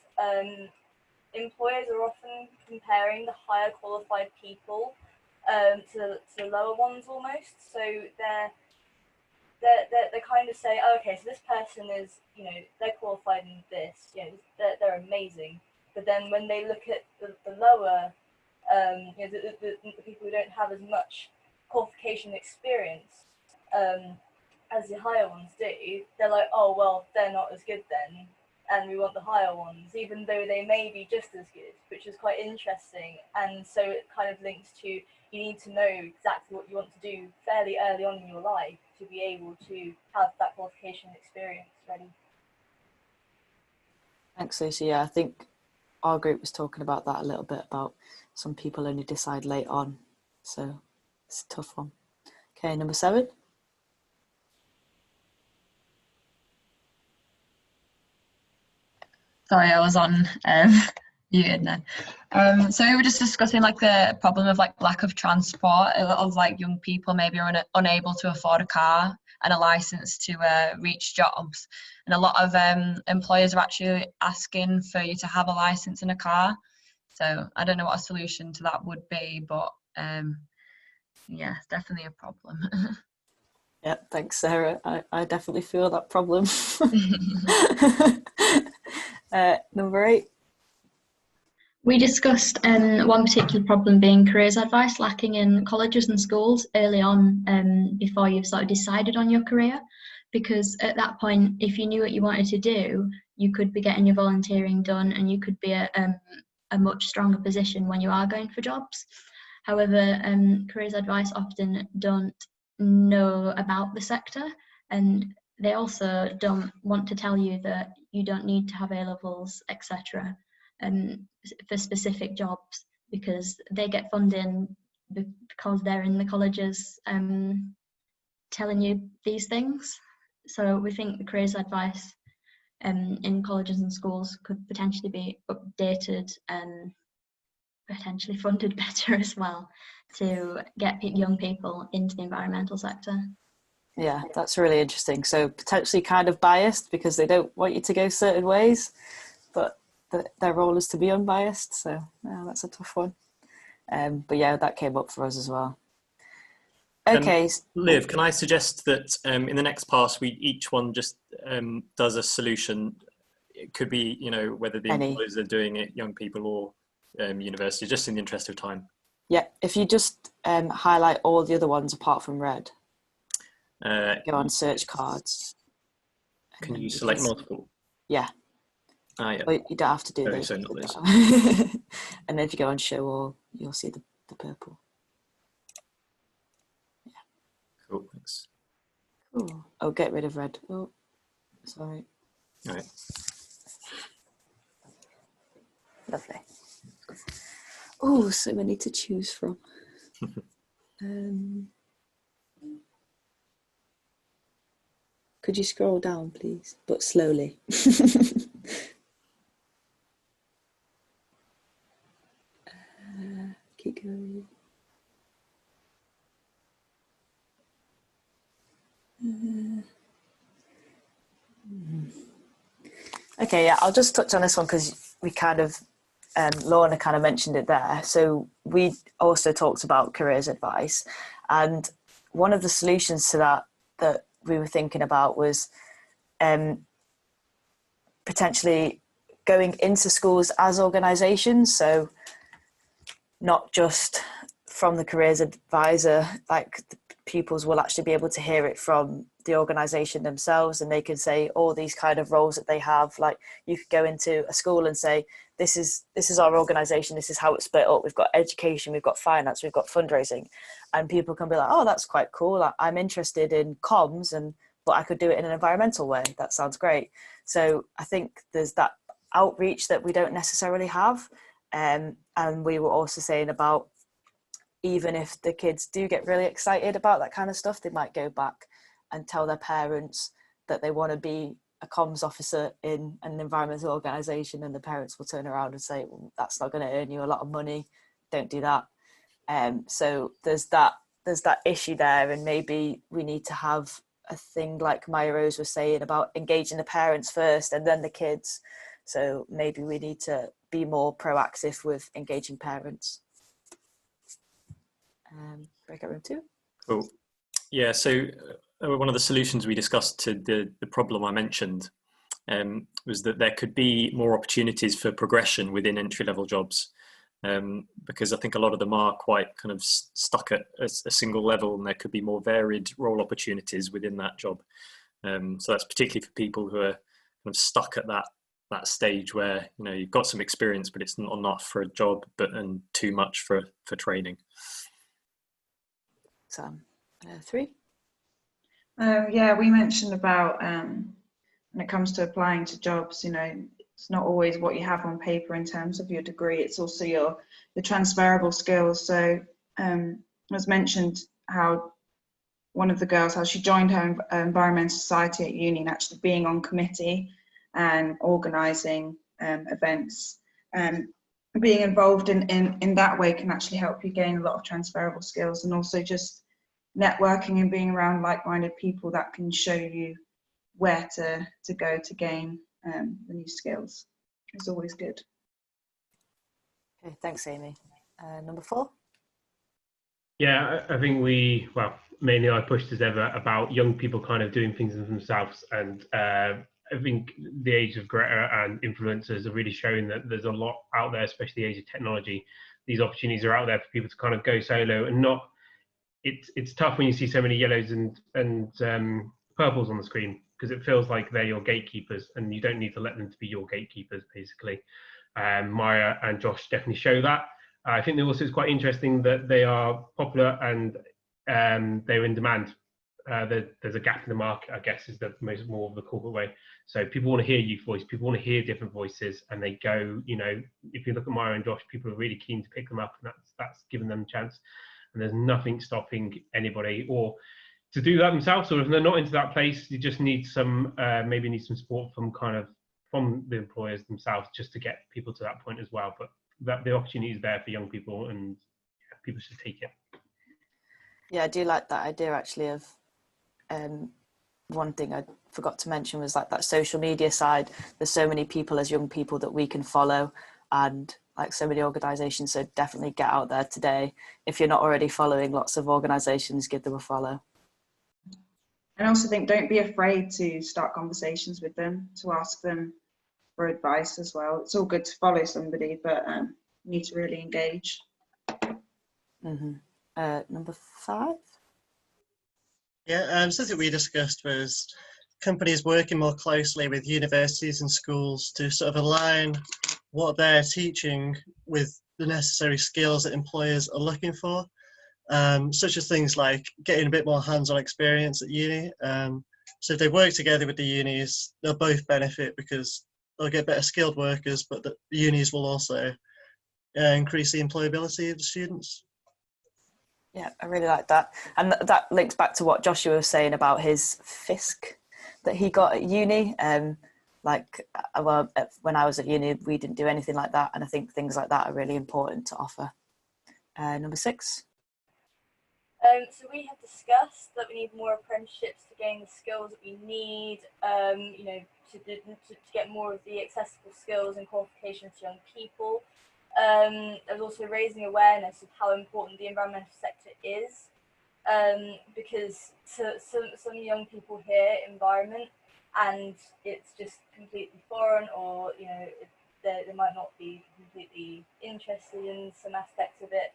H: employers are often comparing the higher qualified people to the lower ones almost. So they kind of say, oh, okay, so this person is, they're qualified in this, they're amazing. But then when they look at the lower, the people who don't have as much qualification experience as the higher ones do, they're like, oh, well, they're not as good then, and we want the higher ones, even though they may be just as good, which is quite interesting. And so it kind of links to, you need to know exactly what you want to do fairly early on in your life to be able to have that qualification experience ready.
A: Thanks, Lucy. Yeah, I think our group was talking about that a little bit, about some people only decide late on. So it's a tough one. Okay, number 7.
I: Sorry, I was on muted now. So we were just discussing like the problem of like lack of transport. A lot of like young people maybe are unable to afford a car and a license to reach jobs, and a lot of employers are actually asking for you to have a license and a car. So I don't know what a solution to that would be, but yeah, it's definitely a problem.
A: Yeah, thanks, Sarah. I definitely feel that problem. Number 8.
O: We discussed one particular problem being careers advice lacking in colleges and schools early on, before you've sort of decided on your career, because at that point, if you knew what you wanted to do, you could be getting your volunteering done and you could be at a much stronger position when you are going for jobs. However, careers advice often don't know about the sector, and they also don't want to tell you that you don't need to have A-levels, etc. For specific jobs, because they get funding because they're in the colleges telling you these things. So we think the careers advice in colleges and schools could potentially be updated and potentially funded better as well to get young people into the environmental sector.
A: Yeah, that's really interesting. So potentially kind of biased because they don't want you to go certain ways, but their role is to be unbiased. So yeah, that's a tough one. But yeah, that came up for us as well. Okay.
B: Liv, can I suggest that in the next pass, we each one just does a solution. It could be, whether the employers are doing it, young people or university, just in the interest of time.
A: Yeah, if you just highlight all the other ones apart from red, go on search cards.
B: Can you select multiple?
A: Yeah.
B: Yeah.
A: But you don't have to do
B: Very
A: those.
B: so not those.
A: And then if you go on show all, you'll see the purple. Yeah.
B: Cool, thanks.
A: Cool. Oh, get rid of red. Oh, sorry.
B: All right.
A: Lovely. Oh, so many to choose from. Could you scroll down, please? But slowly. Keep going. Okay, yeah, I'll just touch on this one because we kind of, Lorna kind of mentioned it there. So we also talked about careers advice, and one of the solutions to that we were thinking about was potentially going into schools as organisations, so not just from the careers advisor, like the pupils will actually be able to hear it from the organisation themselves, and they can say all these kind of roles that they have. Like you could go into a school and say, this is our organisation, this is how it's split up, we've got education, we've got finance, we've got fundraising, and people can be like, oh, that's quite cool, I'm interested in comms, but I could do it in an environmental way, that sounds great. So I think there's that outreach that we don't necessarily have, and we were also saying about, even if the kids do get really excited about that kind of stuff, they might go back and tell their parents that they want to be a comms officer in an environmental organisation, and the parents will turn around and say, well, that's not going to earn you a lot of money, don't do that. So there's that issue there, and maybe we need to have a thing like Mya-Rose was saying about engaging the parents first and then the kids. So maybe we need to be more proactive with engaging parents. Breakout room 2.
B: Cool. Yeah, so one of the solutions we discussed to the problem I mentioned was that there could be more opportunities for progression within entry-level jobs, because I think a lot of them are quite kind of stuck at a single level, and there could be more varied role opportunities within that job. So that's particularly for people who are kind of stuck at that stage where, you know, you've got some experience, but it's not enough for a job, and too much for training.
A: So, 3.
E: Yeah, we mentioned about when it comes to applying to jobs, you know, it's not always what you have on paper in terms of your degree, it's also the transferable skills. So as mentioned, how one of the girls, how she joined her environmental society at uni, and actually being on committee and organising events, and being involved in that way can actually help you gain a lot of transferable skills, and also just networking and being around like-minded people that can show you where to go to gain the new skills. It's always good.
A: Okay, thanks, Amy. Number 4.
F: Yeah, I think mainly I pushed as ever about young people kind of doing things themselves, and I think the age of Greta and influencers are really showing that there's a lot out there, especially the age of technology. These opportunities are out there for people to kind of go solo and not. It's tough when you see so many yellows and purples on the screen, because it feels like they're your gatekeepers, and you don't need to let them to be your gatekeepers, basically. Maya and Josh definitely show that. I think also it's quite interesting that they are popular and they're in demand. There's a gap in the market, I guess, is the more of the corporate way. So people want to hear youth voice, people want to hear different voices, and they go, you know, if you look at Maya and Josh, people are really keen to pick them up, and that's given them a chance. And there's nothing stopping anybody or to do that themselves, or if they're not into that place, you just need some maybe need some support from the employers themselves, just to get people to that point as well. But that the opportunity is there for young people, and people should take it.
A: Yeah, I do like that idea actually of one thing I forgot to mention was like that social media side. There's so many people as young people that we can follow, and like so many organisations, so definitely get out there today. If you're not already following lots of organisations, give them a follow.
E: And I also think don't be afraid to start conversations with them, to ask them for advice as well. It's all good to follow somebody, but you need to really engage.
A: Mm-hmm. Number 5.
G: Yeah, something we discussed was companies working more closely with universities and schools to sort of align what they're teaching with the necessary skills that employers are looking for, such as things like getting a bit more hands-on experience at uni. So if they work together with the unis, they'll both benefit because they'll get better skilled workers, but the unis will also increase the employability of the students.
A: Yeah, I really like that. And that links back to what Joshua was saying about his FISC that he got at uni. When I was at uni, we didn't do anything like that. And I think things like that are really important to offer. Number 6.
H: So we have discussed that we need more apprenticeships to gain the skills that we need, you know, to get more of the accessible skills and qualifications to young people. There's also raising awareness of how important the environmental sector is. because some young people hear environment and it's just completely foreign, or they might not be completely interested in some aspects of it.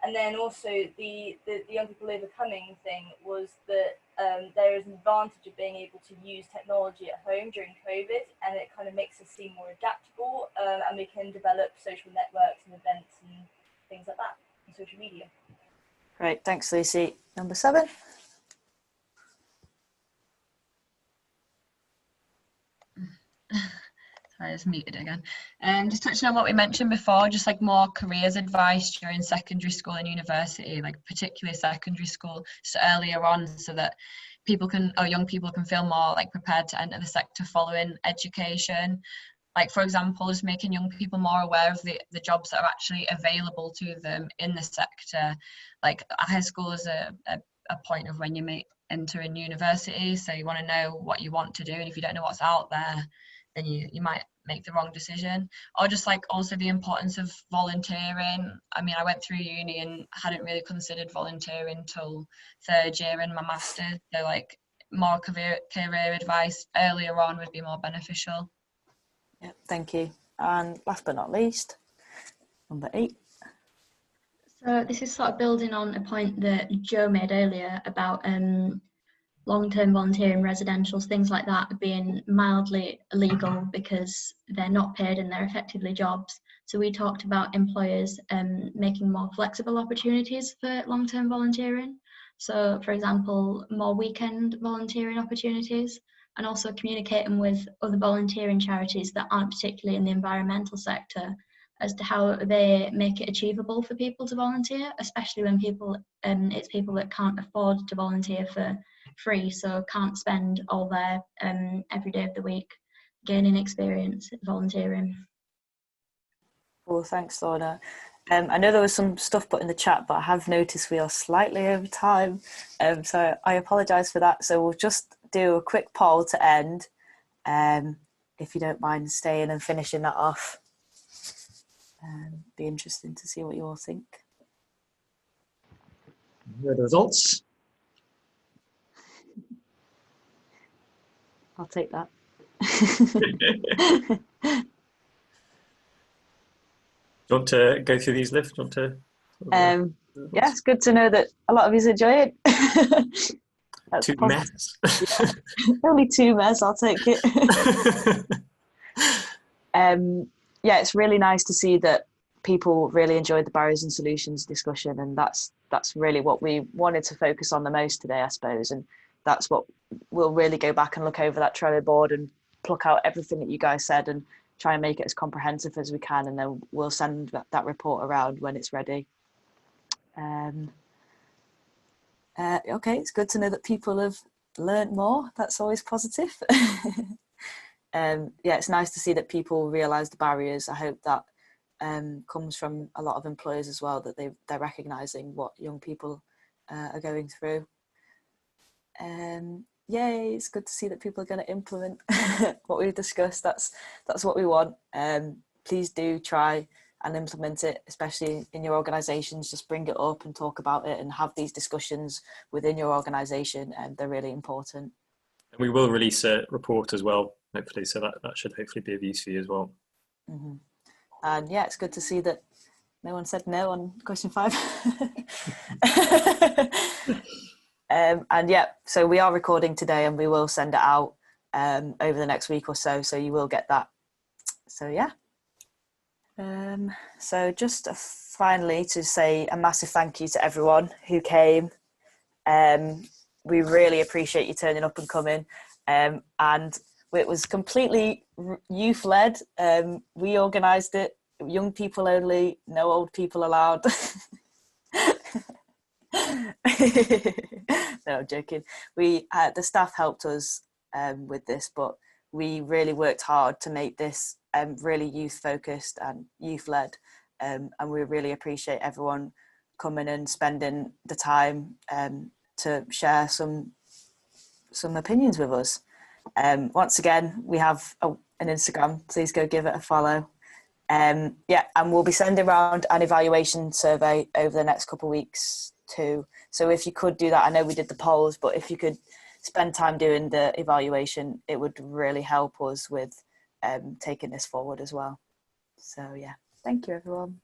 H: And then also the young people overcoming thing was that there is an advantage of being able to use technology at home during COVID, and it kind of makes us seem more adaptable, and we can develop social networks and events and things like that on social media.
A: Great, thanks Lucy. Number 7.
I: Sorry, I was muted again. Just touching on what we mentioned before, just like more careers advice during secondary school and university, like particularly secondary school, so earlier on, so that young people can feel more like prepared to enter the sector following education. Like, for example, just making young people more aware of the jobs that are actually available to them in the sector. Like, high school is a point of when you may enter in university, so you want to know what you want to do, and if you don't know what's out there, then you might make the wrong decision. Or just like also the importance of volunteering. I mean, I went through uni and hadn't really considered volunteering until 3rd year in my master's, so like more career advice earlier on would be more beneficial.
A: Yeah, thank you. And last but not least, number 8.
O: So this is sort of building on a point that Joe made earlier about long-term volunteering, residentials, things like that being mildly illegal because they're not paid and they're effectively jobs. So we talked about employers making more flexible opportunities for long-term volunteering. So, for example, more weekend volunteering opportunities, and also communicating with other volunteering charities that aren't particularly in the environmental sector as to how they make it achievable for people to volunteer, especially when it's people that can't afford to volunteer for free, so can't spend all their every day of the week gaining experience volunteering.
A: Well, thanks, Lorna. I know there was some stuff put in the chat, but I have noticed we are slightly over time, so I apologise for that. So we'll just do a quick poll to end, if you don't mind staying and finishing that off. Be interesting to see what you all think.
B: Here are the results.
A: I'll take that.
B: Do you want to go through these, Liv? Do you want to?
A: Yeah, it's good to know that a lot of you enjoy it. That's
B: 2 mess.
A: Yeah. Only 2 mess, I'll take it. Yeah, it's really nice to see that people really enjoyed the barriers and solutions discussion, and that's really what we wanted to focus on the most today, I suppose, and that's what we'll really go back and look over that Trello board and pluck out everything that you guys said and try and make it as comprehensive as we can, and then we'll send that report around when it's ready. Okay, it's good to know that people have learned more. That's always positive. Yeah, it's nice to see that people realise the barriers. I hope that comes from a lot of employers as well, that they're recognising what young people are going through. Yay, it's good to see that people are going to implement what we've discussed. That's what we want. Please do try and implement it, especially in your organisations. Just bring it up and talk about it and have these discussions within your organisation, and they're really important.
B: And we will release a report as well, hopefully, so that should hopefully be of use for you as well.
A: Mm-hmm. And yeah, it's good to see that no one said no on question 5. And yeah, so we are recording today and we will send it out over the next week or so you will get that. So yeah. So just finally to say a massive thank you to everyone who came. We really appreciate you turning up and coming, and it was completely youth-led. We organised it, young people only, no old people allowed. No, I'm joking. The staff helped us with this, but we really worked hard to make this really youth-focused and youth-led, and we really appreciate everyone coming and spending the time to share some opinions with us. Once again, we have an Instagram. Please go give it a follow. Yeah, and we'll be sending around an evaluation survey over the next couple of weeks too. So if you could do that, I know we did the polls, but if you could spend time doing the evaluation, it would really help us with taking this forward as well. So yeah, thank you everyone.